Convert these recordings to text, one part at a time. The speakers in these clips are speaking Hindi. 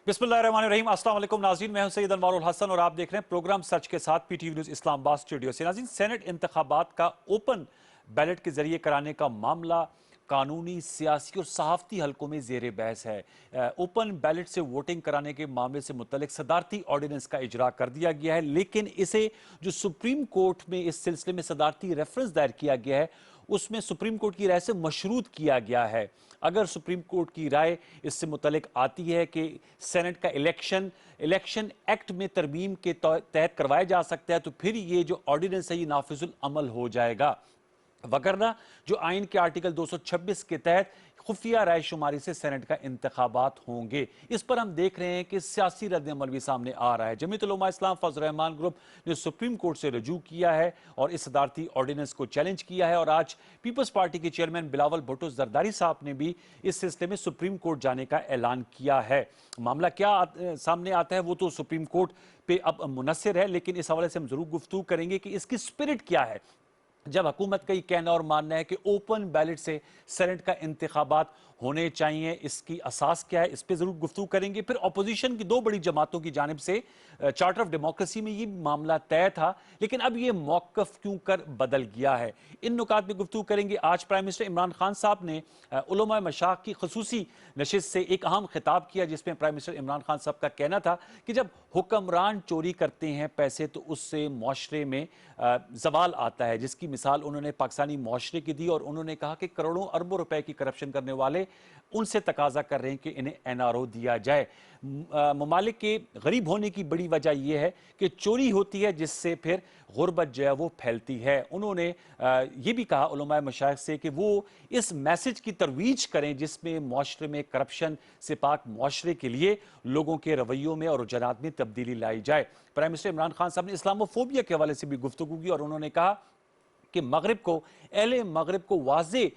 बिस्मिल्लाहिर्रहमानिर्रहीम। अस्सलाम वालेकुम नाज़रीन, मैं हूं सैयद अनवारुल हसन और आप देख रहे हैं प्रोग्राम सच के साथ पीटीवी न्यूज़ इस्लामाबाद स्टूडियो से। नाज़रीन, सेनेट इंतखाबात का ओपन बैलेट के जरिए कराने का मामला कानूनी, सियासी और सहाफ़ती हलकों में ज़ेर बहस है। ओपन बैलेट से वोटिंग कराने के मामले से मुतल्लिक सदारती ऑर्डिनेंस का इजरा कर दिया गया है, लेकिन इसे जो सुप्रीम कोर्ट में इस सिलसिले में सदारती रेफरेंस दायर किया गया है उसमें सुप्रीम कोर्ट की राय से मशरूत किया गया है। अगर सुप्रीम कोर्ट की राय इससे मुतल्लिक आती है कि सेनेट का इलेक्शन एक्ट में तरमीम के तहत करवाया जा सकता है, तो फिर ये जो ऑर्डिनेंस है ये नाफिजुल अमल हो जाएगा। वगरना जो आइन के आर्टिकल 226 के तहत खुफिया राय शुमारी से सेनेट का इंतखाबात होंगे। इस पर हम देख रहे हैं कि सियासी रद्द-ए-अमल भी सामने आ रहा है। जमीयत उलमा इस्लाम फजल रहमान ग्रुप ने सुप्रीम कोर्ट से रजू किया है और इस सदारती ऑर्डिनेंस को चैलेंज किया है और आज पीपल्स पार्टी के चेयरमैन बिलावल भुट्टो जरदारी साहब ने भी इस सिलसिले में सुप्रीम कोर्ट जाने का ऐलान किया है। मामला क्या सामने आता है वो तो सुप्रीम कोर्ट पे अब मुनस्सिर है, लेकिन इस हवाले से हम जरूर गुफ्तगू करेंगे कि इसकी स्पिरिट क्या है। जब हुकूमत का ये कहना और मानना है कि ओपन बैलेट से सेनेट का इंतखाबात होने चाहिए, इसकी असास क्या है, इस पर जरूर गुफ्तगू करेंगे। फिर अपोजिशन की दो बड़ी जमातों की जानिब से चार्टर ऑफ डेमोक्रेसी में ये मामला तय था, लेकिन अब ये मौकफ क्यों कर बदल गया है, इन नुकात में गुफ्तगू करेंगे। आज प्राइम मिनिस्टर इमरान खान साहब ने उलमा मशाइख की खसूसी नशिस्त से एक अहम खिताब किया, जिसमें प्राइम मिनिस्टर इमरान खान साहब का कहना था कि जब हुक्मरान चोरी करते हैं पैसे तो उससे मुआशरे में जवाल आता है, जिसकी मिसाल उन्होंने पाकिस्तानी मुआशरे की दी और उन्होंने कहा कि करोड़ों अरबों रुपए की करप्शन करने वाले उनसे तकाजा कर रहे हैं कि इन्हें एनआरओ दिया जाए। ममालिक के गरीब होने की बड़ी वजह यह है कि चोरी होती है, जिससे फिर गुर्बत जो है वो फैलती है। उन्होंने ये भी कहा उलमाए मशाइख से कि वो इस मैसेज की तरवीज करें जिसमें मुआशरे में करप्शन से पाक मुआशरे के लिए लोगों के रवैयों में और रुझानात में तब्दीली लाई जाए। प्राइम मिनिस्टर इमरान खान साहब ने इस्लामोफोबिया के हवाले से भी गुफ्तगू की और उन्होंने कहा कि मगरिब को अहले मगरिब को वाज़े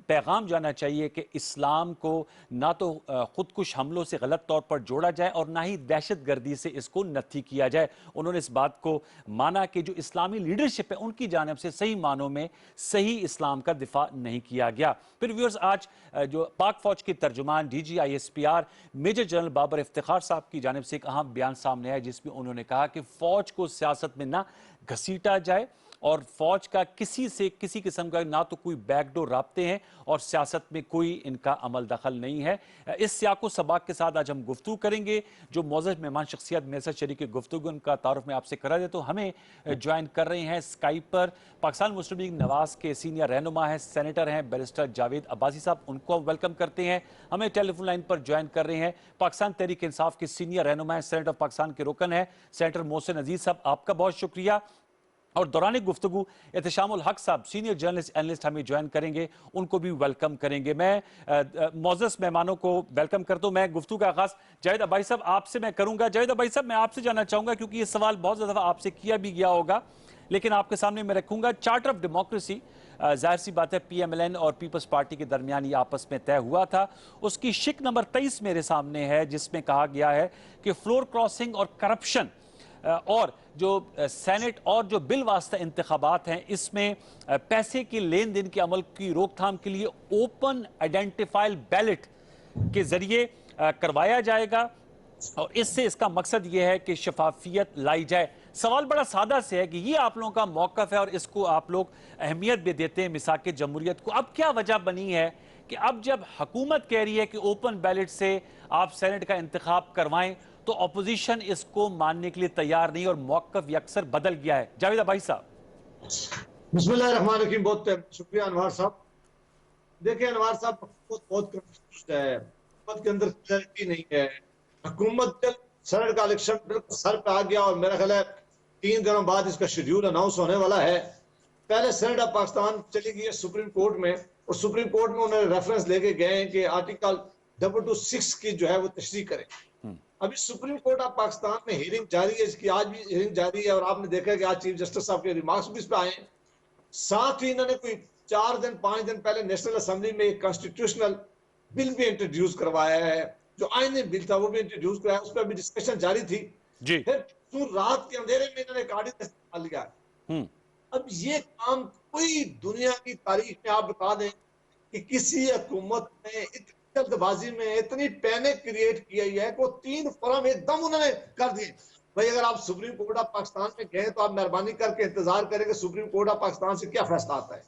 पैगाम जाना चाहिए कि इस्लाम को ना तो खुदकुश हमलों से गलत तौर पर जोड़ा जाए और ना ही दहशत गर्दी से इसको नत्थी किया जाए। उन्होंने इस बात को माना कि जो इस्लामी लीडरशिप है उनकी जानिब से सही मानों में सही इस्लाम का दिफा नहीं किया गया। फिर व्यूअर्स, आज जो पाक फौज के तर्जुमान DGISPR major general Babar Iftikhar साहब की जानिब से एक अहम बयान सामने आया, जिसमें उन्होंने कहा कि फौज को सियासत में ना घसीटा जाए और फौज का किसी से किसी किस्म का ना तो कोई बैकडोर राब्ते हैं और सियासत में कोई इनका अमल दखल नहीं है। इस सियाको सबाक के साथ आज हम गुफ्तगू करेंगे। जो मौजूद मेहमान शख्सियत मेरे साथ शरीक गुफ्तगू उनका तारुफ में आपसे करा दे तो हमें ज्वाइन कर रहे हैं स्काइप पर पाकिस्तान मुस्लिम लीग नवाज के सीनियर रहनुमा है, सेनेटर हैं बैरिस्टर जावेद अब्बासी साहब, उनको वेलकम करते हैं। हमें टेलीफोन लाइन पर ज्वाइन कर रहे हैं पाकिस्तान तहरीक इंसाफ के सीनियर रहनुमा है, सेनेट ऑफ पाकिस्तान के रुकन है सेनेटर मोहसिन अजीज साहब, आपका बहुत शुक्रिया। और दौरान गुफ्तगू एहतशामुल हक साहब सीनियर जर्नलिस्ट एनालिस्ट हमें ज्वाइन करेंगे, उनको भी वेलकम करेंगे। मैं मौजूद मेहमानों को वेलकम करता हूं। मैं गुफ्तगू का आगाज जावेद अब्बासी साहब आपसे मैं करूंगा। जावेद अब्बासी साहब, मैं आपसे जानना चाहूंगा क्योंकि ये सवाल बहुत ज्यादा आपसे किया भी गया होगा, लेकिन आपके सामने मैं रखूंगा। चार्टर ऑफ डेमोक्रेसी जाहिर सी बात है PMLN और पीपल्स पार्टी के दरमियान ये आपस में तय हुआ था। उसकी शिक नंबर 23 मेरे सामने है, जिसमें कहा गया है कि फ्लोर क्रॉसिंग और करप्शन और जो सेनेट और जो बिल वास्ता इंतखाबात हैं इसमें पैसे के लेन देन के अमल की रोकथाम के लिए ओपन आइडेंटिफाइड बैलेट के जरिए करवाया जाएगा और इससे इसका मकसद यह है कि शफाफियत लाई जाए। सवाल बड़ा सादा से है कि ये आप लोगों का मौकफ है और इसको आप लोग अहमियत भी देते हैं मिसाक जमहूरियत को। अब क्या वजह बनी है कि अब जब हुकूमत कह रही है कि ओपन बैलेट से आप सेनेट का इंतखाब करवाएं तो अपोजिशन इसको मानने के लिए तैयार नहीं और मौकफ अक्सर बदल गया है? जावेद अब्बासी साहब। बिस्मिल्लाहिर्रहमानिर्रहीम, बहुत शुक्रिया अनवार साहब। देखिए अनवार साहब, बहुत कंफ्यूज है, हुकूमत के अंदर क्लैरिटी नहीं है। हुकूमत जब सेनेट का इलेक्शन बिल्कुल सर पे आ गया और मेरा ख्याल है 3 दिनों बाद इसका शेड्यूल अनाउंस होने वाला है। पहले सेनेट ऑफ पाकिस्तान चली गई है सुप्रीम कोर्ट में और सुप्रीम कोर्ट में उन्होंने रेफरेंस लेके गए हैं कि आर्टिकल 226 की जो है वो तशरीह करें। अभी सुप्रीम कोर्ट ऑफ पाकिस्तान में हियरिंग जारी है, इसकी आज भी हियरिंग जारी है और आपने देखा कि आज चीफ जस्टिस साहब के रिमार्क्स भी इस पे आए हैं। साथ ही इन्होंने कोई 4 दिन 5 दिन पहले नेशनल असेंबली में एक कॉन्स्टिट्यूशनल बिल भी इंट्रोड्यूस करवाया है, जो आईनी बिल था वो भी इंट्रोड्यूस कराया, उस पर भी डिस्कशन जारी थी जी। फिर रात के अंधेरे में इन्होंने एक ऑर्डिनेंस निकाल लिया। अब ये काम कोई दुनिया की तारीख में आप बता दें कि किसी हुकूमत ने जल्दबाजी में इतनी पैनिक क्रिएट की गई है कि वो 3 फॉर्म एकदम उन्होंने कर दिए। भाई अगर आप सुप्रीम कोर्ट ऑफ पाकिस्तान में गए तो आप मेहरबानी करके इंतजार करें कि सुप्रीम कोर्ट ऑफ पाकिस्तान से क्या फैसला आता है।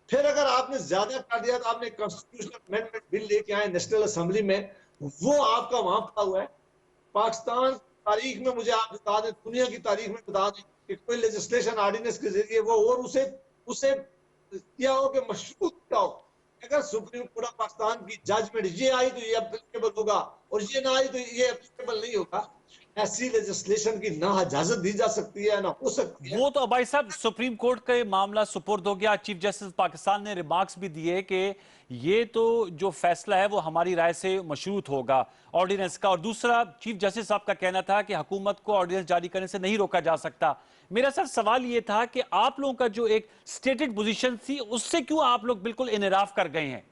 फिर अगर आपने ज्यादा कर दिया तो आपने कॉन्स्टिट्यूशनल अमेंडमेंट बिल लेके आए नेशनल असेंबली में, वो आपका वहां पड़ा हुआ है। पाकिस्तान तारीख में मुझे आप बता दें, दुनिया की तारीख में बता दें कि कोई लेजिस्लेशन ऑर्डिनेंस के जरिए वो और उसे उसे किया हो कि मशरूत किया हो। अगर सुप्रीम कोर्ट ऑफ पाकिस्तान की जजमेंट ये आई तो ये एप्लीकेबल होगा और ये ना आई तो ये एप्लीकेबल नहीं होगा। ऐसी लेजिस्लेशन की ना इजाजत दी जा सकती है ना हो सकती है। वो तो भाई साहब सुप्रीम कोर्ट का ये मामला सुपुर्द हो गया। चीफ जस्टिस पाकिस्तान ने रिमार्क्स भी दिए कि ये तो जो फैसला है वो हमारी राय से मशरूत होगा ऑर्डिनेंस का। और दूसरा, चीफ जस्टिस साहब का कहना था कि हुकूमत को ऑर्डिनेंस जारी करने से नहीं रोका जा सकता। मेरा सर सवाल ये था कि आप लोगों का जो एक स्टेटेड पोजीशन थी उससे क्यों आप लोग बिल्कुल इनराफ कर गए हैं?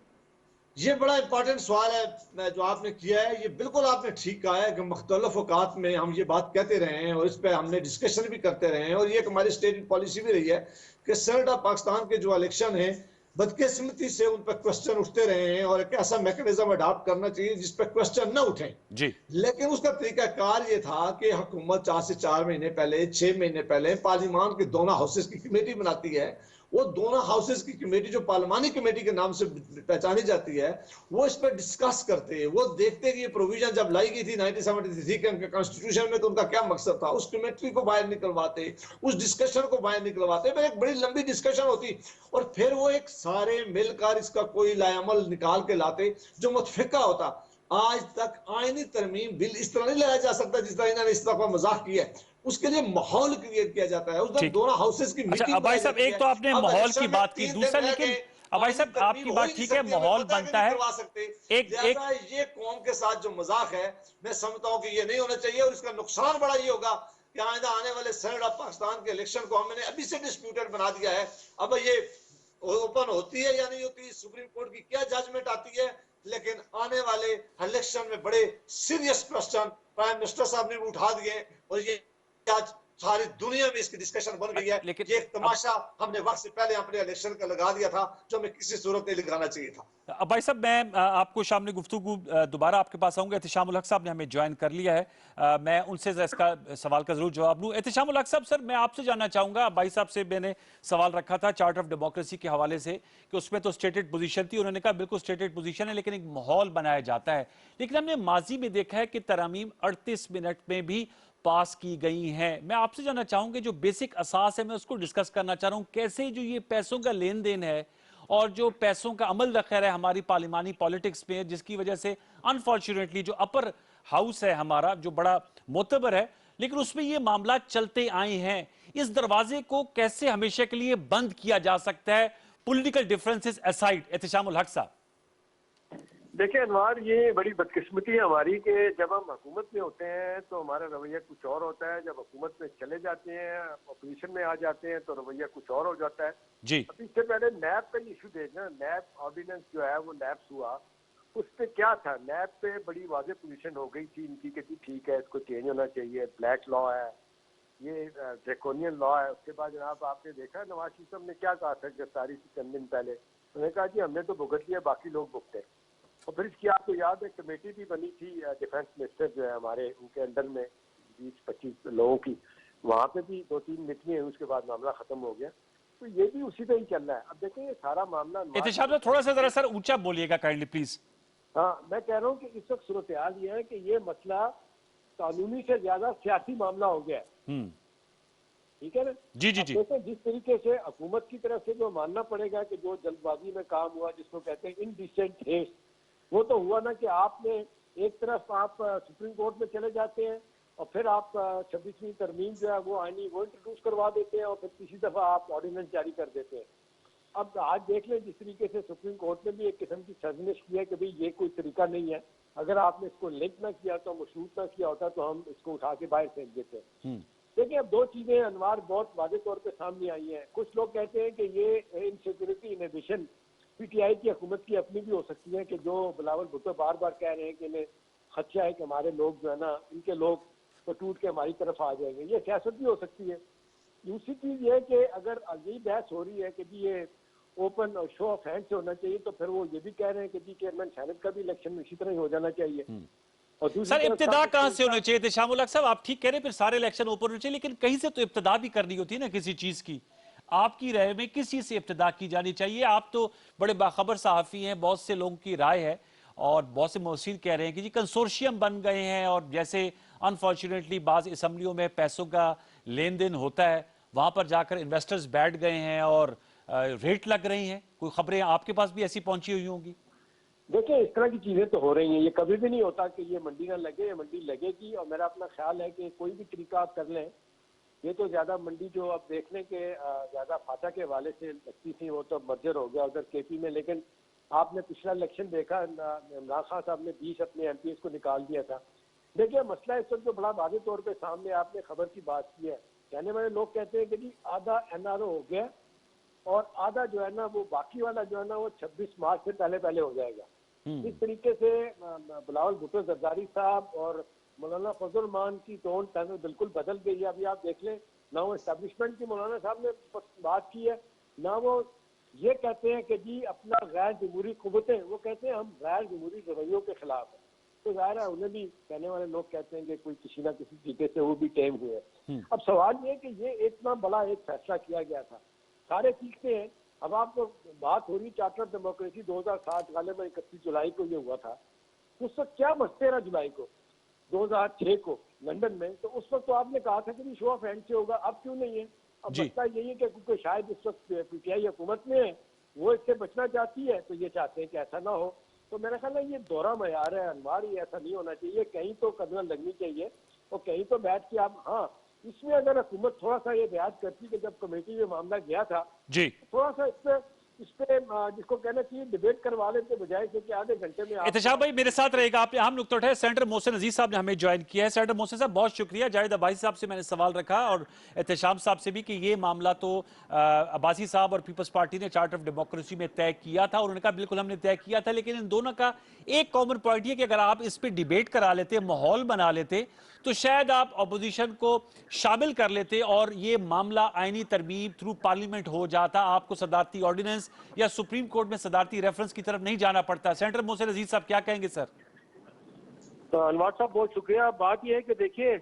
ये बड़ा इंपॉर्टेंट सवाल है जो आपने किया है। ये बिल्कुल आपने ठीक कहा है कि मुख्तलिफ औकात में हम ये बात कहते रहे हैं और इस पर हमने डिस्कशन भी करते रहे हैं और ये हमारी स्टेट पॉलिसी भी रही है कि सेनेट ऑफ पाकिस्तान के जो इलेक्शन है, बदकिस्मती से उन पर क्वेश्चन उठते रहे हैं और एक ऐसा मैकेनिज्म अडॉप्ट करना चाहिए जिस पर क्वेश्चन न उठे। जी। लेकिन उसका तरीकाकार ये था कि हुकूमत 4 से 4 महीने पहले, 6 महीने पहले पार्लियामान के दोनों हाउसेस की कमेटी बनाती है। वो दोनों हाउसेस की कमेटी जो पार्लिमानी कमेटी के नाम से पहचानी जाती है, वो इस पर डिस्कस करते हैं। वो देखते हैं कि ये प्रोविजन जब लाई गई थी 1973 के उनके कॉन्स्टिट्यूशन में तो उनका क्या मकसद था। उस कमेटी को बाहर निकलवाते, उस डिस्कशन को बाहर निकलवाते, फिर एक बड़ी लंबी डिस्कशन होती और फिर वो एक सारे मिलकर इसका कोई लायामल निकाल के लाते जो मुतफिका होता। आज तक आईनी तरमीम बिल इस तरह नहीं लाया जा सकता जिस तरह इन्होंने इस तरह मजाक किया है। उसके लिए माहौल क्रिएट किया जाता है। उस दिन ठीक। दोनों हाउसेस की अच्छा, मीटिंग अब भाई बुलाई साहब जाती एक है। तो आपने अब माहौल की इलेक्शन में बात की, 3 दिन दूसरा रह लेकिन गए, अब भाई आईनी साहब आपकी तरमीम हो बात ही नहीं ठीक है, सकती, हमें माहौल पता है कि बनता नहीं है। करवा सकते। एक एक लिहाजा ये कौम के साथ जो मजाक है, मैं समझता हूं कि ये नहीं होना चाहिए और इसका नुकसान बड़ा ये होगा कि आइंदा आने वाले सेनेट ऑफ पाकिस्तान के इलेक्शन को हमने अभी से डिस्प्यूटेड बना दिया है। अब ये ओपन होती है या नहीं होती, सुप्रीम कोर्ट की क्या जजमेंट आती है, लेकिन आने वाले इलेक्शन में बड़े सीरियस क्वेश्चन प्राइम मिनिस्टर साहब ने भी उठा दिए और ये आज सारी दुनिया में इसकी डिस्कशन बन गई है। लेकिन ये एक अब तमाशा हमने वक्त से पहले अपने इलेक्शन का लगा दिया था जो हमें किसी सूरत में लगाना चाहिए था। अब भाई साहब मैं आपको शाम में गुफ्तगू दोबारा आपके पास आऊंगा। एहतिशामुल हक साहब ने हमें ज्वाइन कर लिया है। मैं उनसे ज़रा इसका सवाल का जरूर जवाब लूं। एहतिशामुल हक साहब, सर मैं आपसे जानना चाहूंगा, भाई साहब से मैंने सवाल रखा था चार्ट ऑफ डेमोक्रेसी के हवाले से कि उसमें तो स्टेटेड पोजीशन थी। उन्होंने कहा बिल्कुल स्टेटेड पोजीशन है लेकिन एक माहौल बनाया जाता है। लेकिन हमने माजी में देखा है कि तरमीम 38 मिनट में भी पास की गई हैं। मैं आपसे जानना चाहूंगा जो बेसिक असास है मैं उसको डिस्कस करना चाह रहा हूं, कैसे जो ये पैसों का लेन देन है और जो पैसों का अमल दखल है हमारी पार्लिमानी पॉलिटिक्स में, जिसकी वजह से अनफॉर्चुनेटली जो अपर हाउस है हमारा जो बड़ा मोतबर है, लेकिन उसमें ये मामला चलते आए हैं। इस दरवाजे को कैसे हमेशा के लिए बंद किया जा सकता है, पॉलिटिकल डिफरेंसेस असाइड? एहतिशामुल हक साहब। देखिए अनवार, ये बड़ी बदकिस्मती है हमारी कि जब हम हुकूमत में होते हैं तो हमारा रवैया कुछ और होता है, जब हुकूमत में चले जाते हैं, अपोजिशन में आ जाते हैं तो रवैया कुछ और हो जाता है। जी। अब इससे पहले नैब का इशू देखना, नैब ऑर्डिनेंस जो है वो नैब हुआ, उस पर क्या था, नैब पे बड़ी वाज़ेह पोजीशन हो गई थी इनकी कि ठीक है इसको चेंज होना चाहिए, ब्लैक लॉ है, ये ड्रैकोनियन लॉ है। उसके बाद जनाब आपने देखा नवाज शरीफ साहब ने क्या कहा था गिरफ्तारी से चंद दिन पहले, उन्होंने कहा जी हमने तो भुगत लिया, बाकी लोग भुगते। और फिर इसकी आपको याद है कमेटी भी बनी थी डिफेंस मिनिस्टर जो है हमारे, उनके अंडर में 20-25 लोगों की, वहाँ पे भी 2-3 मीटिंगें हुई, उसके बाद मामला खत्म हो गया। तो ये भी उसी पे ही चल रहा है। अब देखें ये सारा मामला एहतिशाम साहब थोड़ा सा जरा सर ऊंचा बोलिएगा काइंडली प्लीज। हाँ, मैं कह रहा हूँ कि इस वक्त सूरत हाल ये है कि ये मसला कानूनी से ज्यादा सियासी मामला हो गया है। ठीक है ना? जी जी जी। देखो जिस तरीके से हुकूमत की तरफ से जो मानना पड़ेगा कि जो जल्दबाजी में काम हुआ, जिसको कहते हैं इनडिसेंट हेस्ट, वो तो हुआ ना कि आपने एक तरफ आप सुप्रीम कोर्ट में चले जाते हैं और फिर आप 26वीं तरमीम जो है वो आईनी वो इंट्रोड्यूस करवा देते हैं और फिर तीसरी दफा आप ऑर्डिनेंस जारी कर देते हैं। अब आज देख लें जिस तरीके से सुप्रीम कोर्ट ने भी एक किस्म की साजिश की है कि भाई ये कोई तरीका नहीं है, अगर आपने इसको लिंक ना किया तो मशरूत ना किया होता तो हम इसको उठा के बाहर फेंक देते हैं। देखिए अब दो चीजें अनवार बहुत वादे तौर पे सामने आई हैं। कुछ लोग कहते हैं कि ये इनसिक्योरिटी इन एडिशन पीटीआई की हुकूमत की अपनी भी हो सकती है कि जो बिलावल भुट्टो बार बार कह रहे हैं कि इन्हें खदशा है कि हमारे लोग जो है ना, इनके लोग तो टूट के हमारी तरफ आ जाएंगे, ये सियासत भी हो सकती है। दूसरी चीज ये है कि अगर यही बहस हो रही है कि जी ये ओपन और शो ऑफ हैंड से होना चाहिए, तो फिर वो ये भी कह रहे हैं कि जी चेयरमैन सेनेट का भी इलेक्शन इसी तरह ही हो जाना चाहिए। और दूसरी सर तरफ इब्तिदा साबित कहां करें से होने चाहिए थे शामुल हक साहब? आप ठीक कह रहे हैं फिर सारे इलेक्शन ओपन होने चाहिए, लेकिन कहीं से तो इब्तिदा भी करनी होती है ना किसी चीज की। आपकी राय में किस चीज से इब्तिदा की जानी चाहिए? आप तो बड़े बाखबर सहाफी हैं, बहुत से लोगों की राय है और बहुत से मुफस्सिर कह रहे हैं कि जी कंसोर्शियम बन गए हैं और जैसे अनफॉर्चुनेटली बाज असम्बलियों में पैसों का लेन देन होता है, वहां पर जाकर इन्वेस्टर्स बैठ गए हैं और रेट लग रही हैं। कोई खबरें आपके पास भी ऐसी पहुंची हुई होंगी? देखिए इस तरह की चीजें तो हो रही हैं, ये कभी भी नहीं होता कि ये मंडी ना लगे, ये मंडी लगेगी। और मेरा अपना ख्याल है कि कोई भी तरीका आप कर लें, ये तो ज्यादा मंडी जो अब देखने के ज्यादा फाटा के हवाले से लगती थी, वो तो मर्जर हो गया उधर केपी में। लेकिन आपने पिछला इलेक्शन देखा, इमरान खान साहब ने 20 अपने एमपीएस को निकाल दिया था। देखिए मसला इस वक्त जो बड़ा वाज़ेह तौर पे सामने आपने खबर की बात की है, कहने वाले लोग कहते हैं कि जी आधा एनआरओ हो गया और आधा जो है ना वो बाकी वाला जो है ना वो 26 मार्च से पहले पहले हो जाएगा। इस तरीके से बिलावल भुट्टो जरदारी साहब और मौलाना फजल मान की टोन टर्न बिल्कुल बदल गई है। अभी आप देख लें, ना वो एस्टेब्लिशमेंट की मौलाना साहब ने बात की है, ना वो ये कहते हैं कि जी अपना गैर जमहूरी कुव्वतें, वो कहते हैं हम गैर जमहूरी रवैयों के खिलाफ हैं। तो जाहिर है उन्हें भी कहने वाले लोग कहते हैं कि कोई किसी ना किसी तरीके से वो भी टेम हुए हैं। अब सवाल ये है कि ये इतना बड़ा एक फैसला किया गया था, सारे सीखते हैं। अब आपको बात हो रही चार्टर डेमोक्रेसी 2007 वाले में 31 जुलाई को ये हुआ था, उस वक्त क्या मसला 13 जुलाई को 2006 को लंदन में, तो उस वक्त तो आपने कहा था कि शो ऑफ हैंड से होगा, अब क्यों नहीं है? अब मसला यही है कि क्योंकि शायद इस वक्त पीटीआई हुकूमत में है, वो इससे बचना चाहती है, तो ये चाहते हैं कि ऐसा ना हो। तो मेरा ख्याल है ये दोहरा मयार है अनवार, ये ऐसा नहीं होना चाहिए। कहीं तो कदम लगनी चाहिए और कहीं तो बैठ के आप, हाँ इसमें अगर हुकूमत थोड़ा सा ये बयान करती कि जब कमेटी में मामला गया था जी थोड़ा सा इस पे जिसको कहना चाहिए डिबेट करवा लेते बजाय से कि आधे घंटे में एहतशाम भाई मेरे साथ रहेगा। आपने अहम नुकता उठाया। सेनेटर मोहसिन अजीज साहब ने हमें ज्वाइन किया है। सेनेटर मोहसिन साहब बहुत शुक्रिया। जाहिद अब्बासी साहब से मैंने सवाल रखा और एहतशाम साहब से भी कि ये मामला तो अब्बासी साहब और पीपल्स पार्टी ने चार्टर ऑफ डेमोक्रेसी में तय किया था और उन्होंने कहा बिल्कुल हमने तय किया था, लेकिन इन दोनों का एक कॉमन पॉइंट है कि अगर आप इस पर डिबेट करा लेते, माहौल बना लेते, तो शायद आप अपोजिशन को शामिल कर लेते और ये मामला आईनी तरमीम थ्रू पार्लियामेंट हो जाता। आपको सदारती ऑर्डिनेंस या सुप्रीम कोर्ट में सदारती रेफरेंस की तरफ नहीं जाना पड़ता। सेनेटर मोहसिन अजीज साहब क्या कहेंगे सर? तो अनवर साहब बहुत शुक्रिया। बात यह है कि देखिए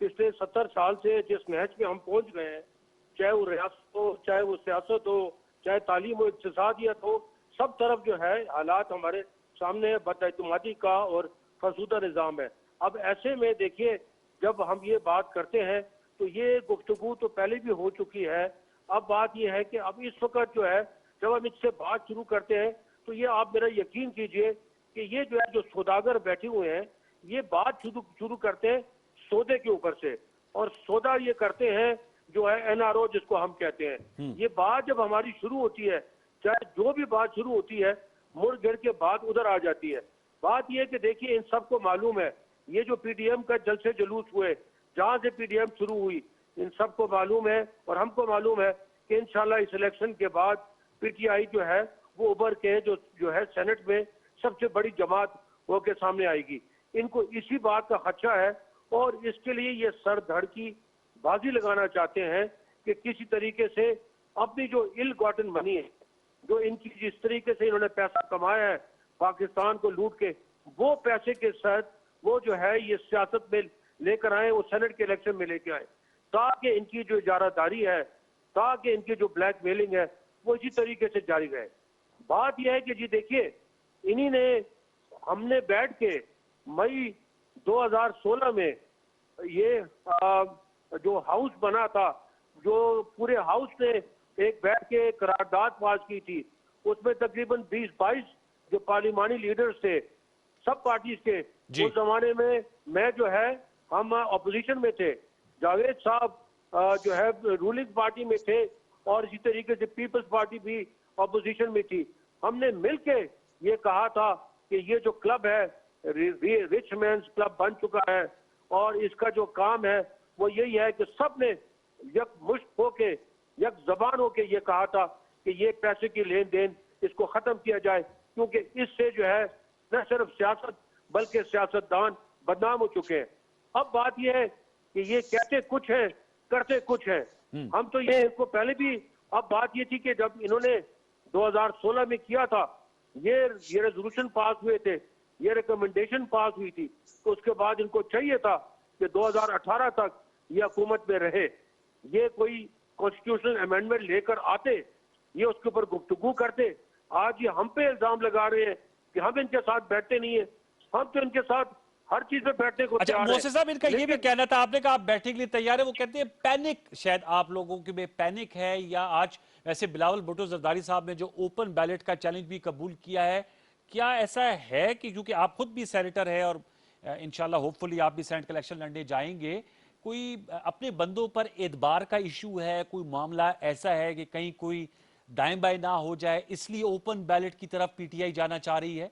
पिछले 70 साल से जिस नहज पे हम पहुंच गए हैं, चाहे वो रियासत हो, चाहे वो सियासत हो, चाहे तालीम हो, इक्तिसादियत हो, सब तरफ जो है हालात हमारे सामने बदएतमादी का और फसूदा निज़ाम है। अब ऐसे में देखिए जब हम ये बात करते हैं तो ये गुफ्तगू तो पहले भी हो चुकी है। अब बात यह है कि अब इस वक्त जो है जब हम इससे बात शुरू करते हैं तो ये आप मेरा यकीन कीजिए कि ये जो है जो सौदागर बैठे हुए हैं ये बात शुरू करते हैं सौदे के ऊपर से, और सौदा ये करते हैं जो है एनआरओ जिसको हम कहते हैं। ये बात जब हमारी शुरू होती है, चाहे जो भी बात शुरू होती है, मुड़ गिर के बात उधर आ जाती है। बात यह कि देखिए इन सबको मालूम है ये जो पीडीएम का जलसे जुलूस हुए, जहां से पीडीएम शुरू हुई, इन सबको मालूम है और हमको मालूम है कि इंशाल्लाह इस इलेक्शन के बाद पीटीआई जो है वो उभर के जो है सेनेट में सबसे बड़ी जमात होकर सामने आएगी। इनको इसी बात का खदशा है और इसके लिए ये सर धड़ की बाजी लगाना चाहते हैं कि किसी तरीके से अपनी जो इल गॉटन मनी है, जो इनकी जिस तरीके से इन्होंने पैसा कमाया है पाकिस्तान को लूट के, वो पैसे के साथ वो जो है ये सियासत में लेकर आए, वो सेनेट के इलेक्शन में लेके आए, ताकि इनकी जो इजारादारी है, ताकि इनकी जो ब्लैकमेलिंग है वो इसी तरीके से जारी रहे। बात यह है कि जी देखिए इन्हीं ने, हमने बैठ के मई 2016 में ये जो हाउस बना था, जो पूरे हाउस ने एक बैठ के करारदाद पास की थी, उसमें तकरीबन 20-22 जो पार्लिमानी लीडर्स थे सब पार्टीज के, उस जमाने में मैं जो है हम अपोजिशन में थे, जावेद साहब जो है रूलिंग पार्टी में थे और इसी तरीके से पीपल्स पार्टी भी अपोजिशन में थी। हमने मिलके ये कहा था कि ये जो क्लब है रिच मैन्स क्लब बन चुका है और इसका जो काम है वो यही है कि सब ने यक मुश्त होके यक जबान होके ये कहा था कि ये पैसे की लेन देन इसको खत्म किया जाए, क्योंकि इससे जो है न सिर्फ सियासत बल्कि सियासतदान बदनाम हो चुके हैं। अब बात यह है कि ये कहते कुछ है करते कुछ है। हम तो ये इनको पहले भी, अब बात ये थी कि जब इन्होंने 2016 में किया था, ये रेजोल्यूशन पास हुए थे, ये रिकमेंडेशन पास हुई थी, तो उसके बाद इनको चाहिए था कि 2018 तक ये हुकूमत में रहे, ये कोई कॉन्स्टिट्यूशनल अमेंडमेंट लेकर आते, ये उसके ऊपर गुफ्तगू करते। आज ये हम पे इल्जाम लगा रहे हैं कि हम इनके साथ बैठते नहीं है, हम तो इनके साथ हर चीज में बैठने को अच्छा तैयार हैं। मोहसिन साहब, इनका ये भी कहना था, आपने कहा आप बैठने के लिए तैयार है, वो कहते हैं पैनिक, शायद आप लोगों के में पैनिक है, या आज वैसे बिलावल भुट्टो जरदारी साहब ने जो ओपन बैलेट का चैलेंज भी कबूल किया है, क्या ऐसा है कि क्योंकि आप खुद भी सेनेटर है और इंशाल्लाह होपफुली आप भी सेनेट का इलेक्शन लड़ने जाएंगे, कोई अपने बंदों पर एतबार का इशू है, कोई मामला ऐसा है कि कहीं कोई दाएं बाएं ना हो जाए, इसलिए ओपन बैलेट की तरफ पीटीआई जाना चाह रही है?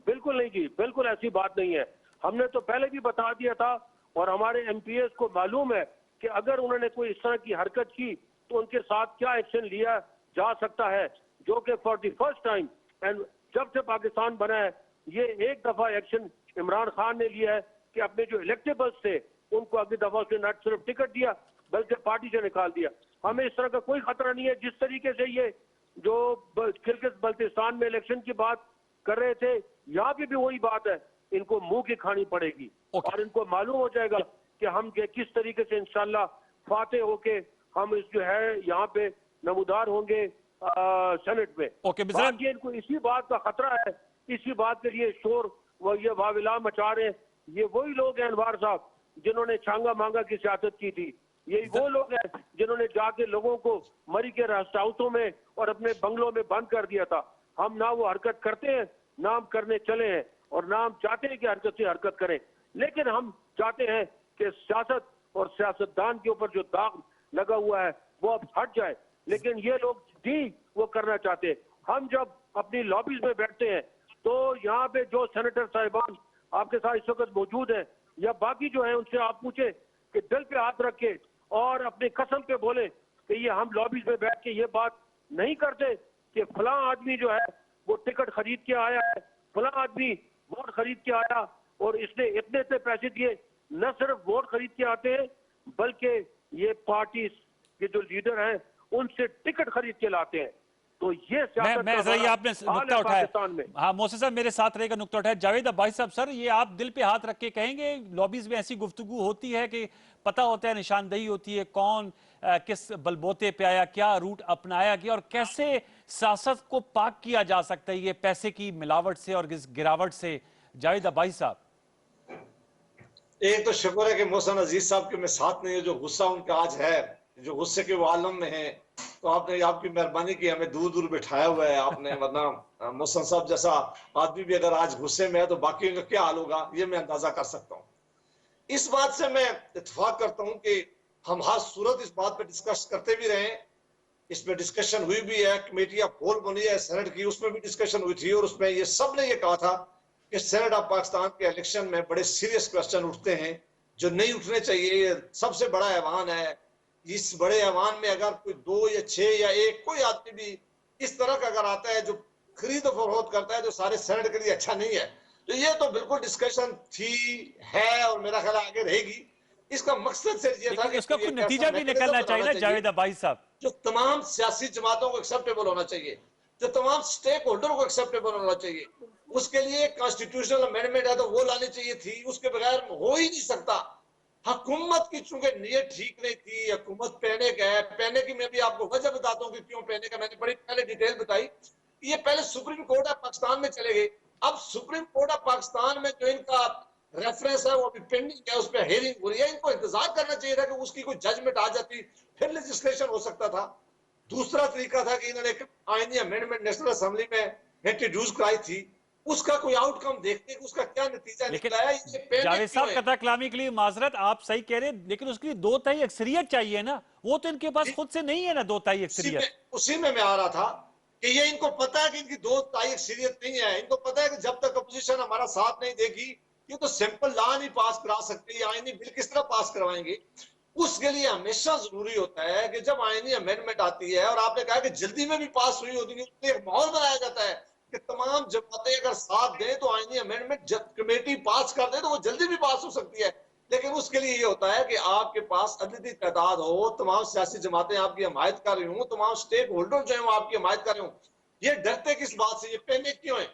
बिल्कुल नहीं जी, बिल्कुल ऐसी बात नहीं है। हमने तो पहले भी बता दिया था और हमारे एमपीएस को मालूम है कि अगर उन्होंने कोई इस तरह की हरकत की तो उनके साथ क्या एक्शन लिया जा सकता है, जो कि for the first time and जब से पाकिस्तान बना है, ये एक दफा एक्शन इमरान खान ने लिया है कि अपने जो इलेक्टेबल्स थे उनको अगली दफा उसने न सिर्फ टिकट दिया बल्कि पार्टी से निकाल दिया। हमें इस तरह का कोई खतरा नहीं है। जिस तरीके से ये जो किर्गिज बल्तिस्तान में इलेक्शन की बात कर रहे थे, यहाँ पे भी वही बात है, इनको मुंह की खानी पड़ेगी और इनको मालूम हो जाएगा कि हम किस तरीके से इंशाल्लाह फाते होके हम इस जो है यहाँ पे नमूदार होंगे सेनेट में। बाकी इनको इसी बात का खतरा है, इसी बात के लिए शोर वो ये वाविला मचा रहे हैं। ये वही लोग हैं अनवार साहब जिन्होंने छांगा मांगा की सियासत की थी, यही वो लोग हैं जिन्होंने जाके लोगों को मरी के रेस्ट हाउसों में और अपने बंगलों में बंद कर दिया था। हम ना वो हरकत करते हैं, ना हम करने चले हैं और ना हम चाहते हैं कि हरकत से हरकत करें, लेकिन हम चाहते हैं कि सियासत और सियासतदान के ऊपर जो दाग लगा हुआ है वो अब हट जाए, लेकिन ये लोग भी वो करना चाहते हैं। हम जब अपनी लॉबीज में बैठते हैं तो यहाँ पे जो सेनेटर साहिबान आपके साथ इस वक्त मौजूद हैं या बाकी जो है उनसे आप पूछे कि दिल पे हाथ रख के और अपनी कसम पे बोले कि ये हम लॉबीज में बैठ के ये बात नहीं करते कि फलां आदमी जो है वो टिकट खरीद के आया है, फलां आदमी वोट खरीद के आया और इसने इतने इतने पैसे दिए। न सिर्फ वोट खरीद के आते हैं बल्कि ये पार्टी के जो लीडर हैं उनसे टिकट खरीद के लाते हैं। तो ये मैं जरा आपने नुक्ता उठाया, हाँ मोहसिन साहब मेरे साथ रहेगा, नुक्ता उठाया। जावेद अब्बासी साहब, सर ये आप दिल पे हाथ रख के कहेंगे लॉबीज में ऐसी गुफ्तगू होती है कि पता होता है, निशानदेही होती है कौन किस बलबोते पे आया, क्या रूट अपनाया गया और कैसे सियासत को पाक किया जा सकता है ये पैसे की मिलावट से और गिरावट से? जावेद अब्बासी साहब, एक तो शुक्र है कि मोहसिन अजीज साहब के मैं साथ नहीं है, जो गुस्सा उनका आज है, जो गुस्से के वो आलम में है, तो आपने आपकी मेहरबानी की, हमें दूर दूर बिठाया हुआ है आपने, वरना मोहसिन साहब जैसा आदमी भी अगर आज गुस्से में है तो बाकी का क्या हाल होगा ये मैं अंदाजा कर सकता हूँ। इस बात से मैं इत्तेफाक करता हूँ कि हम हर सूरत इस बात पे डिस्कस करते भी रहे, इसमें डिस्कशन हुई भी है, कमेटी ऑफ पोल बनी है सेनेट की, उसमें भी डिस्कशन हुई थी और उसमें ये सब ने ये कहा था कि सेनेट ऑफ पाकिस्तान के इलेक्शन में बड़े सीरियस क्वेश्चन उठते हैं जो नहीं उठने चाहिए। ये सबसे बड़ा ऐवान है, इस बड़े ऐवान में अगर कोई 2 या 6 या 1 कोई आदमी भी इस तरह का अगर आता है जो खरीद फरोख्त करता है जो सारे सेनेट के लिए अच्छा नहीं है, तो ये तो बिल्कुल डिस्कशन थी है और मेरा ख्याल आगे रहेगी। इसका मकसद सिर्फ ये था कि उसका कोई नतीजा भी निकलना चाहिए ना जावेद अब्बासी साहब, जो तमाम सियासी जमातों को एक्सेप्टेबल होना चाहिए, जो तमाम स्टेक होल्डर को एक्सेप्टेबल होना चाहिए। उसके लिए कॉन्स्टिट्यूशनल अमेंडमेंट है तो वो लानी चाहिए थी, उसके बगैर हो ही नहीं सकता। हुकूमत की चूंकि नीयत ठीक नहीं थी, हुकूमत पैनिक है, पैनिक की मैं भी आपको वजह बताता हूँ कि क्यों पैनिक है, मैंने बड़ी पहले डिटेल बताई। ये पहले सुप्रीम कोर्ट ऑफ पाकिस्तान में चले गए, अब सुप्रीम कोर्ट ऑफ पाकिस्तान में जो इनका रेफरेंस है वो अभी पेंडिंग है, उस पर हेयरिंग हो रही है। इनको इंतजार करना चाहिए था कि उसकी कोई जजमेंट आ जाती, फिर लेजिस्लेशन हो सकता था। दूसरा तरीका था कि इन्होंने आईनी अमेंडमेंट नेशनल असेंबली में इंट्रोड्यूस कराई थी, उसका कोई आउटकम देखते हैं, उसका क्या नतीजा निकला है। जावेद साहब कथा कलामी के लिए माजरत, आप सही कह रहे हैं, लेकिन उसके लिए 2 तिहाई अक्सरियत चाहिए ना, वो तो इनके पास खुद से नहीं है ना 2 तिहाई अक्सरियत। उसी में मैं आ रहा था कि ये इनको पता है कि इनकी 2 तिहाई अक्सरियत नहीं है, इनको पता है कि जब तक अपोजिशन हमारा साथ नहीं देगी ये तो सिंपल लॉ नहीं पास करा सकती, आईनी बिल किस तरह पास करवाएंगे। उसके लिए हमेशा जरूरी होता है कि जब आईनी अमेंडमेंट आती है, और आपने कहा कि जल्दी में भी पास हुई होती है, उसमें एक माहौल बनाया जाता है कि तमाम जमातें अगर साथ दें तो आईनी अमेंडमेंट जब कमेटी पास कर दे तो वो जल्दी भी पास हो सकती है। लेकिन उसके लिए ये होता है कि आपके पास अददी तादाद हो, तमाम सियासी जमातें आपकी हमायत कर रही हूँ, तमाम स्टेक होल्डर जो है वो आपकी हमायत कर रहे हूँ। ये डरते किस बात से, ये पैनिक क्यों है?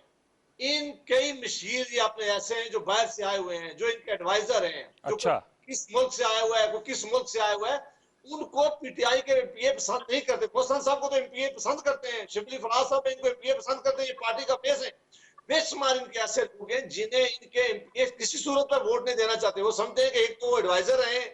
इन कई मशीर ये अपने ऐसे हैं जो बाहर से आए हुए हैं, जो इनके एडवाइजर हैं, जो अच्छा। किस मुल्क से आया हुआ है, कोई किस मुल्क से आया हुआ है, उनको पीटीआई के एमपीए पसंद नहीं करते। मोहसन साहब को तो एमपीए पसंद करते हैं, शिबली फराज साहब इनको एमपीए पसंद करते हैं, ये पार्टी का फेस है। बेशुमार इनके ऐसे लोग हैं जिन्हें इनके एमपीए किसी सूरत पर वोट नहीं देना चाहते। वो समझते हैं कि एक तो वो एडवाइजर रहे,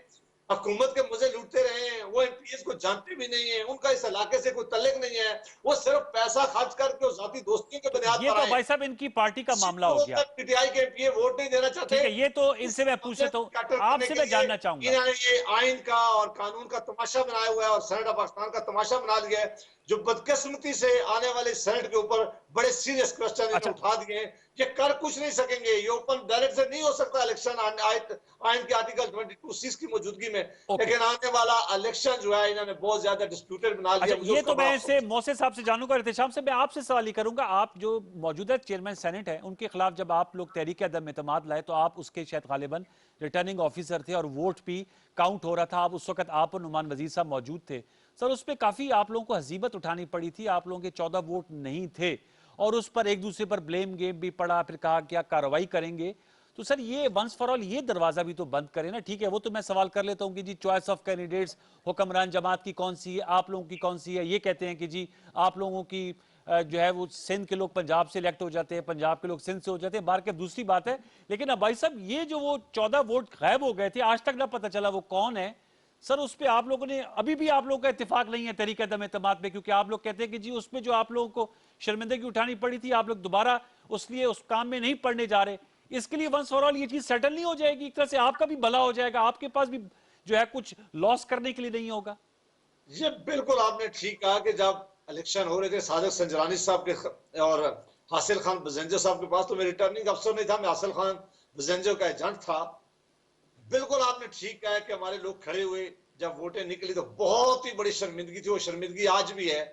हुकूमत के मजे लूटते रहे हैं, वो एमपीएस को जानते भी नहीं है, उनका इस इलाके से कोई तल्लुक नहीं है, वो सिर्फ पैसा खर्च करके और जाती दोस्तियों के बुनियाद ये पर तो आए। भाई साहब इनकी पार्टी का मामला हो गया। पीटीआई के एमपीए वोट नहीं देना चाहते। ठीक है, ये तो इस इनसे मैं पूछ मामले लेता को हूँ, कैटर करने आपसे के मैं लिए जानना चाहूंगा। इन्होंने ये आइन का और कानून का तमाशा बनाया हुआ है और सेनेट ऑफ पाकिस्तान का तमाशा बना लिया है, जो बदकिस्मती से आने वाले सेनेट के ऊपर बड़े सीरियस क्वेश्चन इन्होंने अच्छा। उठा दिए हैं। ये कर कुछ नहीं सकेंगे, ये ओपन बैलेट से नहीं हो सकता इलेक्शन आइन के आर्टिकल 22(c) की मौजूदगी में। ओके। लेकिन आने वाला इलेक्शन जो है इन्होंने बहुत ज्यादा डिस्प्यूटेड बना अच्छा, लिया। मुझे ये उसका तो बड़ा मैं अफसोस इसे है। मौसे साहब से जानूंगा। इत्तेशाम से मैं आपसे सवाल ही करूंगा, आप जो मौजूदा चेयरमैन सेनेट है उनके खिलाफ जब आप लोग तहरीक अदम एतमाद लाए तो आप उसके शायद गालिबन रिटर्निंग ऑफिसर थे और वोट भी काउंट हो रहा था, आप उस वक्त आप और नुमान वजीर साहब मौजूद थे। सर, उस पर काफी आप लोगों को हजीबत उठानी पड़ी थी, आप लोगों के 14 वोट नहीं थे और उस पर एक दूसरे पर ब्लेम गेम भी पड़ा, फिर कहा क्या कार्रवाई करेंगे। तो सर, ये वंस फॉर ऑल ये दरवाजा भी तो बंद करें ना। ठीक है, वो तो मैं सवाल कर लेता हूं कि जी चॉइस ऑफ कैंडिडेट्स हुक्मरान जमात की कौन सी है, आप लोगों की कौन सी है। ये कहते हैं कि जी आप लोगों की जो है वो सिंध के लोग पंजाब से इलेक्ट हो जाते हैं, पंजाब के लोग सिंध से हो जाते हैं, बाहर की दूसरी बात है। लेकिन अब भाई साहब, ये जो वो 14 वोट गायब हो गए थे, आज तक ना पता चला वो कौन है। सर, उस पर आप लोगों ने अभी भी आप लोगों का इत्तेफाक नहीं है तहरीक अदम एतमाद पे, क्योंकि आप लोग कहते हैं कि जी उसमें जो आप लोगों को शर्मिंदगी उठानी पड़ी थी, आप लोग दोबारा उसलिए उस काम में नहीं पड़ने जा रहे। इसके लिए वंस फॉर ऑल ये चीज सेटल नहीं हो जाएगी? एक तरह से आपका भी भला हो जाएगा, आपके पास भी जो है कुछ लॉस करने के लिए नहीं होगा। ये बिल्कुल आपने ठीक कहा कि जब इलेक्शन हो रहे थे सादिक संजरानी साहब के और हासिल खान बजेंजो साहब के पास, तो मैं रिटर्निंग अफसर नहीं था, मैं हासिल खान बजेंजो का एजेंट था। बिल्कुल आपने ठीक कहा कि हमारे लोग खड़े हुए, जब वोटें निकली तो बहुत ही बड़ी शर्मिंदगी थी, वो शर्मिंदगी आज भी है।